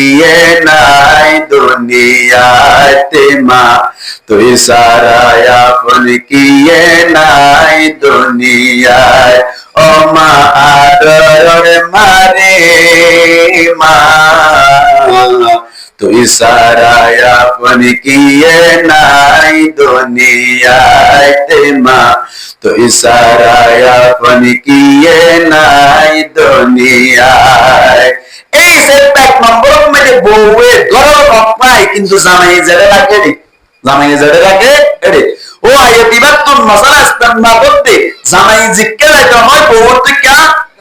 নাই দুনিয়াতে মা তুই সারায়া বলি কি নাই দুনিয়ায় ও মা আদর মারে মা তুই সারায়া বলি কি নাই দুনিয়াতে মা তুই সারায়া বলি কি নাই দুনিয়ায় এই সেটা এক নম্বর মধ্যে বউয়ে গরম অপনা নাই কিন্তু জামাই জেরে রাখে রে, জামাই জেরে রাখে এরে ও আয়াতিবাতুন মাসালা ইস্তেমা করতে জামাই জিক্কে যাইতে হয় বউর থেকে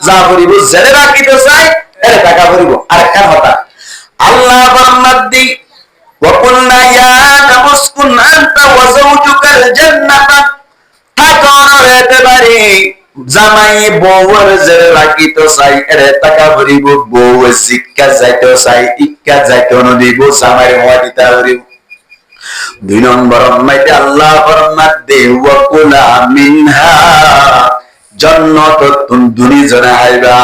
যা করিব জেরে রাখিতে চাই এরে টাকা করিব। আরেকটা কথা আল্লাহ ফরমাদ্দি وقلنا يا آدم اسكن أنت وزوجك الجنة থাকার হতে পারে জামাই বউর জেরে রাখিতে চাই এরে টাকা করিব, বউ শিক্ষা যাইতে চাই ইক্কা যাইতে নদিব জামাই হওয়া দিতে করিব। 2 নম্বর মাইতে আল্লাহ ফরমাদ্দি ওয়াকুলা মিনহা জান্নাতুন দুনিজনা হাইবা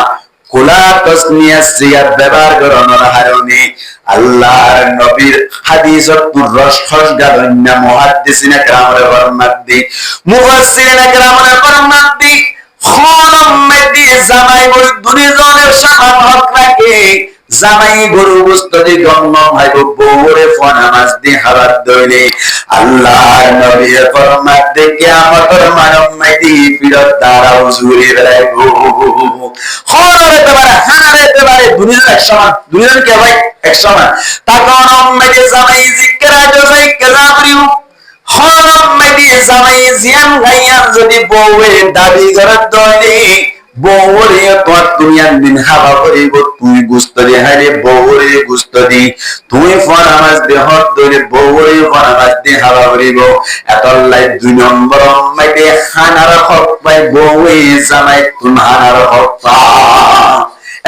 কুলা তসনিয়া সিয়াত ব্যবহার করানোর হারণে আল্লাহর নবীর হাদিসত রসখস গালন্না মুহাদ্দিসিনা কেরামের ফরমাদ্দি মুফাসসিরিনা কেরামের ফরমাদ্দি খলম মেদি জামাই বই দুনিজনের সমান হক রাখে জামাই গরু বস্তুদি গণ্য ভাইব বউরে ফনামাজ দি হারাত দইলে আল্লাহর নবী ফরমাতে কিয়ামতের মানব মাইদি পিরত দাঁড়াও জুরি বেলাইব খলরে তোমার হানারে তোমার দুনিজন এক সমান, দুনিজন কে ভাই এক সমান। তখন মেদি জামাই জিকির আজো যাই কেলা করিও খলম মেদি জামাই জিয়াম গাইয়াম যদি বউরে দাবি করত দইলে বউরে তো দুনিয়ার দিন হাওয়া করিব তুই গুস্ত দে হারে বউরে গুস্ত দি তুই ফরমাস দে হত দরে বউরে ফরমাস দে হাওয়া করিব। এতলাই 2 নম্বর মাইতে খানার হক পাই বউরে জামাই তুন হানার হক পা।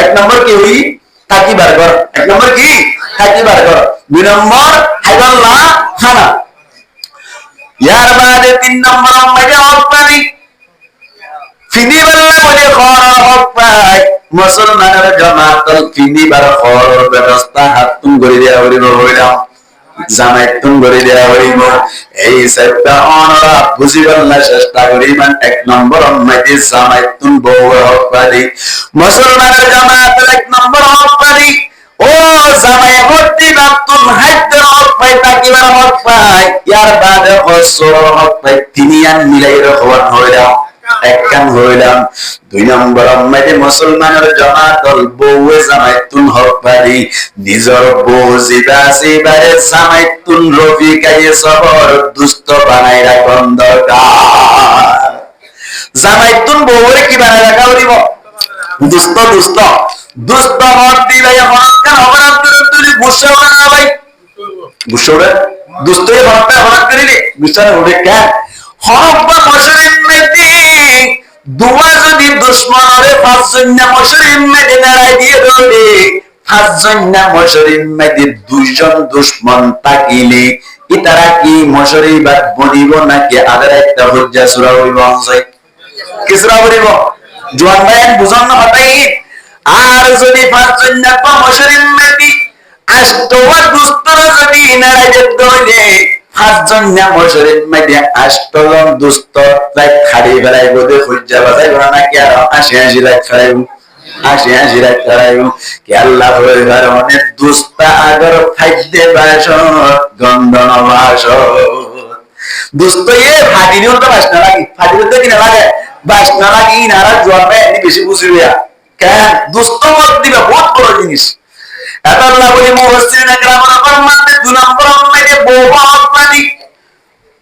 1 নম্বর কি হই থাকিবার ঘর, 1 নম্বর কি থাকিবার ঘর, 2 নম্বর হাইবাল্লাহ খানা। ইয়ার বাদে 3 নম্বর মাইতে হক পানি ফিনিবাল্লা বলে খরা হক পাই মুসলমানের জামাতল ফিনিবার খরর ব্যবস্থা হাতুম করে দেয়া হইল হইলাম জামাই তুম করে দেয়া হইব। এই সবটা অনরা বুঝিবাল্লা চেষ্টা করিবেন। 1 নম্বর মাইতে জামাই তুম বউ হক পাই মুসলমানের জামাতল 1 নম্বর হক পাই ও জামাই হতি বাতুম হাইদ হক পাই তাকিবার হক পাই ইয়ার বাদে হসর হক পাই তিনিয়ান মিলাই রাখওয়ান হইলাম একখান হইলাম। 2 নম্বর মাইতে মুসলমানের জামাতল বউয়ে জামাইতুন হক পারি নিজর বউ জিবা জিবারে জামাইতুন রফিকায়ে সবর দুষ্ট বানাই রাখন দরকার। জামাইতুন বউরে কি বানাই রাখা হইব দুষ্ট দুষ্ট দুষ্ট মত দিলাই হরকান অপরাধ করে গুসা না ভাই গুসা দুষ্টই হরকান অপরাধ করিলে গুসা হবে কেন হরব্বা মশরিম মেদি দুয়া যদি দুশ্মনরে 5 জন মশরিম মেদি লড়াই দিয়ে দৌড়ে 5 জন মশরিম মেদি 2 জন দুশ্মন তাকিলে ইতারা কি মশরি বাদ বনিব নাকি আদার একটা হজ্জা সূরা হইব আছে কি সূরা হইব জোয়ান ভাই বুঝান না হতাই। আর যদি 5 জন মশরিম মেদি আষ্টওয়া দুস্তরা যদি লড়াই দিয়ে দৌড়ে 5 জন মশরিম মেদি আষ্টজন দুস্ত লাইক খাড়ি বেড়াই বদে হজ্জা বাজাই না কি আর 80 লাখ খাড়াইব 80 লাখ খাড়াইব কি আল্লাহ হইবার অনেক দুস্তা আগর খাইতে বাস গন্ধন বাস দুস্ত এ ফাটিনিও তো বাস না লাগি ফাটিলে তো কি না লাগে বাস না লাগি নারা জোয়াবে এনি বেশি বুঝিয়া কেন দুস্ত মত দিবে বহুত বড় জিনিস। এটা আল্লাহ বলি মুফাসসিরিনা কেরামের ফরমাতে 2 নম্বর মাইতে বউ হক পানি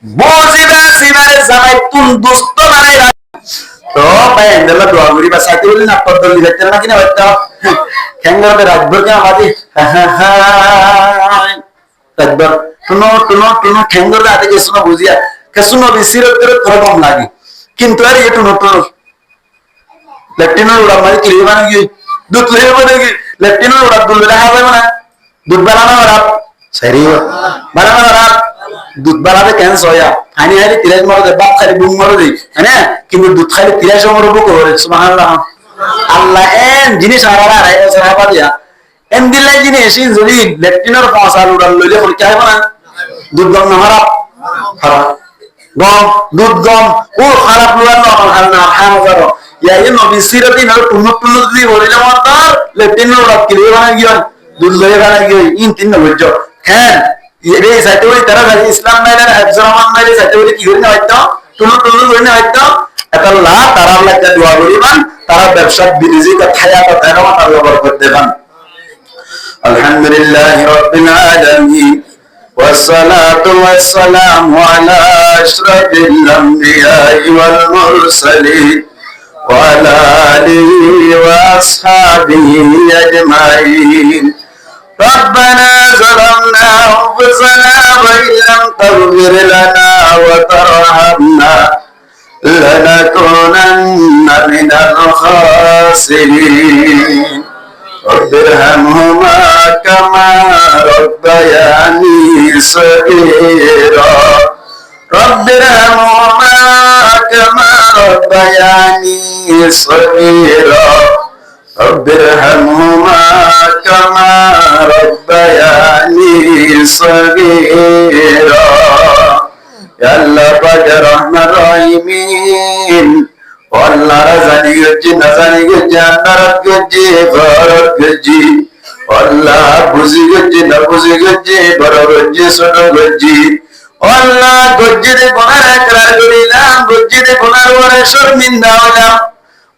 বউ জিবা জিবারে জামাইতুন দুস্ত বানাই রাখ তো ভাই এন্ডলা দোয়া করি বা সাথে বলি না পদ্দল দিতে না কিনা হইতো খেঙ্গারে রাখবর কে আমাদি একবার টুনো টুনো টুনো খেঙ্গারে আতে যে শুনো বুঝিয়া কে শুনো বিসিরত করে কম লাগে কিন্তু আর এই টুনো টুনো লেটিনো উড়া মারি ক্লিয়ার বানা গিয়ে দুধ লেবে বানা গিয়ে লেটিনো উড়া দুধ লেবে হবে না দুধ বানানো ওরা সরি বানানো ওরা দুধ বানাবে কেন সয়া আনি আনি 30 মর দে বাপ খালি বুম মর দে হ্যাঁ কিন্তু দুধ খালি 30 মর বুক করে সুবহানাল্লাহ আল্লাহ এন জিনিস আরারা রাইতে সাহাবা দিয়া এন দিলাই জিনিস যদি লেটিনোর ফাসাল উড়া লইলে হল কি হবে না দুধ গম না খারাপ গম দুধ গম ও খারাপ লুয়ার না খানা খানা করো ইয়া এই নবী সিরাতি না টুনু টুনু দি বলিলে মাতার লেটিনো উড়া ক্লিয়ার বানা গিয়া দুধ লইয়া বানা গিয়া ইন তিন না বুঝছো হ্যাঁ ये साइते वाली तरह है इस्लाम में ना अब्दुर्रहमान में साइते वाली की होने आइतो टुनु टुनु होने आइतो अल्लाह तारा अल्लाह का दुआ करिबान तारा व्यवसाय बिरिजी का खाया का तेरा तारा बरकत देबान अल्हम्दुलिल्लाहि रब्बिल आलामीन والصلاة والسلام على أشرف الأنبياء والمرسلين وعلى آله وأصحابه أجمعين. ربنا ظلمنا أنفسنا وإن لم تغفر لنا وترحمنا لنكونن من الخاسرين. رب ارحمهما كما ربياني صغيرا. رب ارحمهما كما ربياني صغيرا. رب ارحمهما كما ربياني صغيرا. يا الله পাক রহমান রহিমিন আল্লাহ রাজানি গজ্জি নাজানি গজ্জি আন্নারাত গজ্জি ভারত গজ্জি আল্লাহ বুঝি গজ্জি না বুঝি গজ্জি বড় গজ্জি ছোট গজ্জি আল্লাহ গজ্জিতে গুনাহ একরার করিলাম গজ্জিতে গুনাহ করে শর্মিন্দা হলাম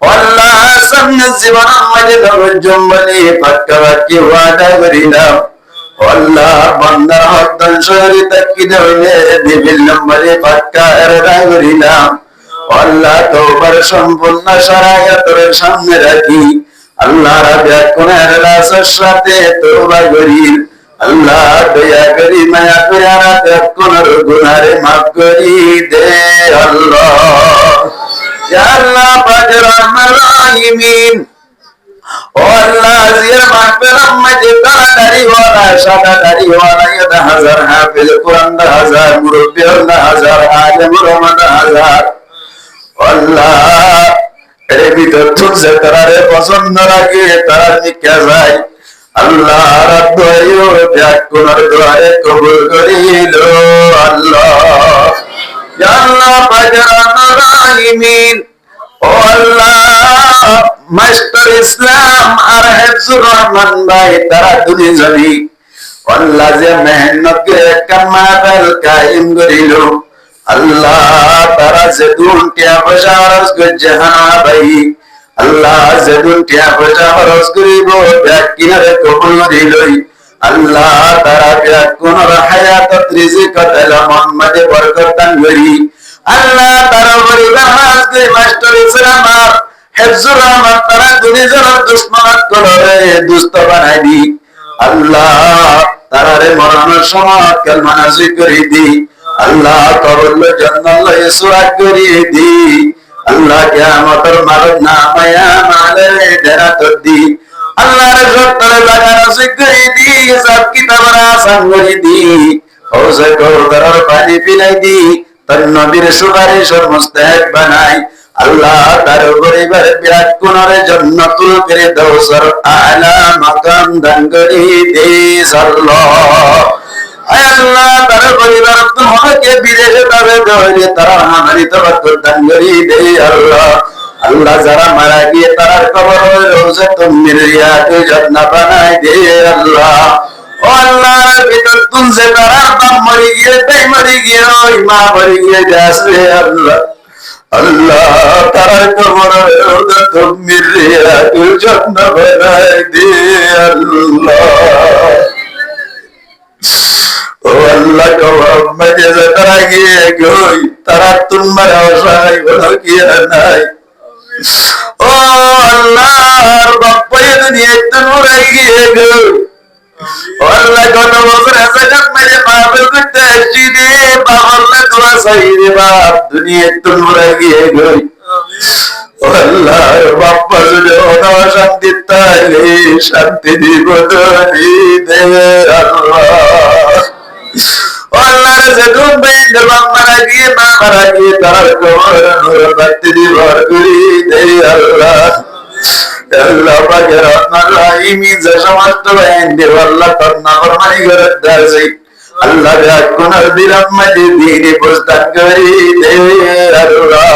আল্লাহ সামনে জীবন আমাদের নবজম বলে পাক্কা বাক্যে ওয়াদা করিলাম আল্লাহ বান্দার হক দংশরি তাকি দেবে দিবিল নম্বরে পাক্কা এরাদা করিলাম আল্লাহ তওবার সম্পূর্ণ শরায়াতের সামনে রাখি আল্লাহ রাব্বিয়া গুনাহের লাশের সাথে তওবা করি আল্লাহ দয়া করি মায়া করে রাতে কোনর গুনাহে মাফ করি দে আল্লাহ ইয়া আল্লাহ পাক রহমান রহিমিন ও আল্লাহ জিয়ার মাগফিরাত মধ্যে তাড়াতাড়ি ওয়ালা সাদা দাড়ি ওয়ালা ইয়া হাজার হাফিজ কুরআন 10,000 মুরব্বি 10,000 আলেম উলামা 10,000 আল্লাহ এর ভিতর তুলছে তারারে পছন্দ লাগে তারা নিকে যায় আল্লাহ রাব্বায়ু ব্যাকুনার দোয়ারে কবুল করিল আল্লাহ ইয়া আল্লাহ পাক রহমান রহিমিন ও আল্লাহ মাস্টার ইসলাম আর হিফজুর রহমান ভাই তারা দুজনই আল্লাহ যে মেহনত করে কামাল কায়েম করিল আল্লাহ তারা যে দুনিয়া বজারস গজহানা ভাই আল্লাহ যে দুনিয়া বজারস করিব ব্যাকিনারে কবুল করিলই আল্লাহ তারা ব্যাকুনার হায়াত রিজিক তালা মুহাম্মদ বরকত দান করি আল্লাহ তারা পরিবার হাজতে মাস্টার ইসলাম আর হিফজুর রহমান তারা দুজনের দুশমনাত করে দুষ্ট বানাই দি আল্লাহ তারারে মরণের সময় কালমা নাযিল করে দি আল্লাহ কবুল জান্নাত সুরাত করে দি আল্লাহ কিয়ামতের মারদ না মায়া মালে দেরাত দি আল্লাহ রহমতের লাগা নাযিল করে দি সব কিতাবের আসান করে দি ওসে কবরের পানি পিলাই দি তার নবীর সুপারিশের মুস্তাহিক বানাই আল্লাহ তার পরিবার বিরাট কোনরে জান্নাতুল ফিরদাউসের আলা মাকাম দান করি দে সাল্লাল্লাহু আল্লাহ তার পরিবার তোমাকে বিদেশে তবে ধরে তারা আমারি তওয়াক্কুল দান করি দে আল্লাহ আল্লাহ যারা মারা গিয়ে তার কবর রোজা তুমি রিয়াত জান্নাত বানাই দে আল্লাহ ও আল্লাহর ভিতর তুলছে তারা বাপ মরে গিয়ে তাই মরে গিয়ে ওই মা মরে গিয়ে যাচ্ছে আল্লাহ আল্লাহ তার কবর রোজা তুমি রিয়াত জান্নাত বানাই দে আল্লাহ ও আল্লাহ কবর মধ্যে তারা গিয়ে গই তারা তোমার আশায় বলো কি নাই ও আল্লাহর বাপ্পায় দুনিয়া তোমরা গিয়ে গই ও আল্লাহ কত বছর হাজার মেরে মাহফিল করতে আসছি রে বাবা দোয়া চাই রে বাপ দুনিয়া তোমরা গিয়ে গই ও আল্লাহর বাপ্পা যদি ওনা শান্তি তাইলে শান্তি দিব দে আল্লাহ আল্লাহর যদুন বেন বাপ মারা গিয়ে মা মারা গিয়ে তার কবর নূর বাতি দিবার করি দে আল্লাহ আল্লাহ পাক রহমান রহিমিন যে সমস্ত বেন দেব আল্লাহ তার নাফরমানি করে দাসি আল্লাহ যা কোনার বিরহমতি দিনে প্রস্তাব করি দে আল্লাহ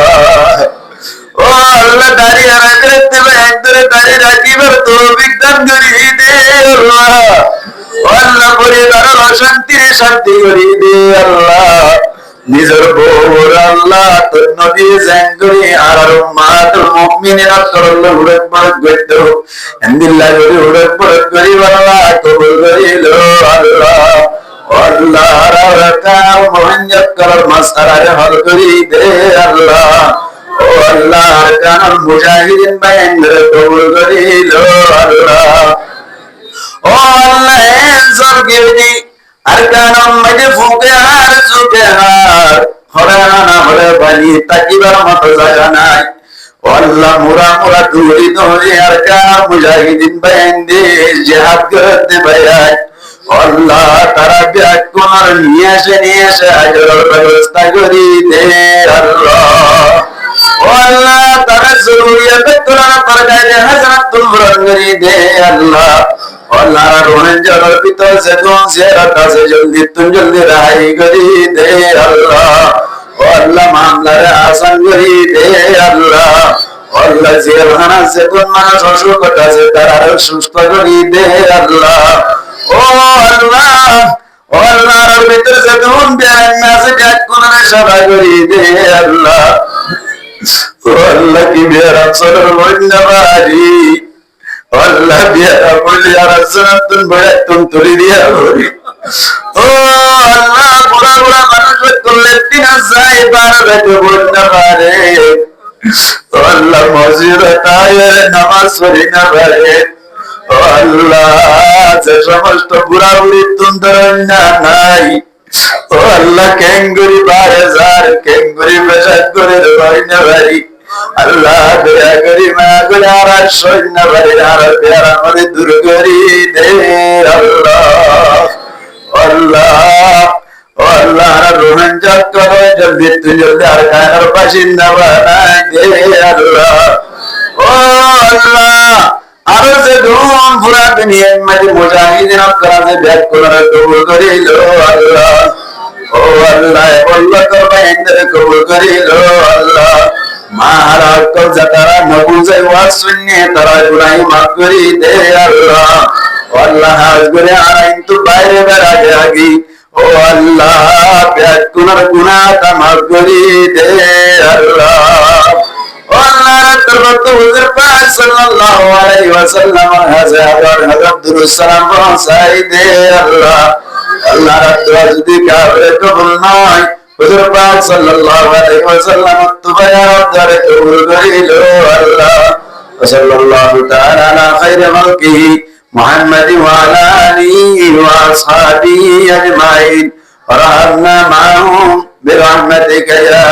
ও আল্লাহ দাঁড়িয়ে রাখতে বেন ধরে দাঁড়িয়ে রাখিবার তৌফিক দান করি দে আল্লাহ আল্লাহ পরিবার শান্তি শান্তি করি দে আল্লাহ নিজের বউর আল্লাহ তোর নবী জাঙ্গরি আর উম্মাতুল মুমিনিনা তোরল্লাহ উড়ক পড়ক গইত আলহামদুলিল্লাহ করি উড়ক পড়ক করি আল্লাহ কবুল করিল আল্লাহ আল্লাহ রাকার মোহাম্মদ করার মাসালারে হল করি দে আল্লাহ ও আল্লাহ কানাল মুজাহিদিন বাইন্দর কবুল করিল আল্লাহ ও আল্লাহ সরগিরি আর কানাম মজে ফুকে আর সুকে আর খরানা না হলে বানি তাকিবার মতো জায়গা নাই ও আল্লাহ মুরা মুরা দূরি দূরি আর কানাল মুজাহিদিন বাইন্দে জিহাদ করতে বাইরায় আল্লাহ তারা ব্যাগ কোনার নিয়ে এসে আজরের ব্যবস্থা করি দে আল্লাহ ও আল্লাহ তারা জরুরিয়াত কোরআন পড়ায় হাজারাতুল মুরাদ করি দে আল্লাহ আল্লাহ রোহন জগর ভিতর সে তুম সে রাতা সে জলদি রাই করি দে আল্লাহ ও আল্লাহ মামলার আসান করি দে আল্লাহ আল্লাহ জেলখানা সে কোন মানুষ অসুখ আছে তারা সুস্থ করি দে আল্লাহ ও আল্লাহ ও আল্লাহর ভিতর সে তুম বেআইন নাসে ব্যাগ কোনারে সবাই করি দে আল্লাহ ও আল্লাহ কি বেরা সরল বন্দাবারি আল্লাহ বিয়া বলি আর আসনাতুন বয়াতুন তুলি দিয়া বলি ও আল্লাহ বুড়া বুড়া মানুষ করলে তিনা যাই পারবে তো বন্দাবারে ও আল্লাহ মসজিদে নামাজ পড়ি না পারে ও আল্লাহ যে সমস্ত বুড়া বুড়ি তুন্দর নাই ও আল্লাহ কেঙ্গুরি বারে যার কেঙ্গুরি পেশাদ করে রই না ভাই আল্লাহ দয়া করি মা করে আর সৈন্য ভাই আর পেয়ারা মরে দূর করি দে আল্লাহ আল্লাহ আল্লাহ রোহন জাত করে জলদি তুই জলদি আর কায়নার বাসিন্দা বানাই দে আল্লাহ ও আল্লাহ আরো যে ধুম পুরা দুনিয়ার মাঝে মুজাহিদিন কাজে ব্যাগ করার কবুল করিল আল্লাহ ও আল্লাহ আল্লাহ তোর বাইন্দের কবুল করিল আল্লাহ মারা কল যারা নবুজে ওয়াজ শুনে তারা গুনাহ মাফ করি দে আল্লাহ আল্লাহ হাজ করে আইন তো বাইরে বেরাগে আগি ও আল্লাহ ব্যাগ করার গুনাহটা মাফ করি দে আল্লাহ আল্লাহ তরবত হুজুর পাক সাল্লাল্লাহু আলাইহি ওয়াসাল্লাম হাজার দুরুদ সালাম পৌঁছাই দে আল্লাহ আল্লাহ দোয়া যদি কারে কবুল নয় হুজুর পাক সাল্লাল্লাহু আলাইহি ওয়াসাল্লাম তুবায়া দরে কবুল করিল আল্লাহ সাল্লাল্লাহু তাআলা আলা খায়রি মালকিহি মুহাম্মাদি ওয়া আলা আলিহি ওয়া আসহাবিহি আজমাইন ওয়া রাহমনা মাহুম বিরহমাতিকা ইয়া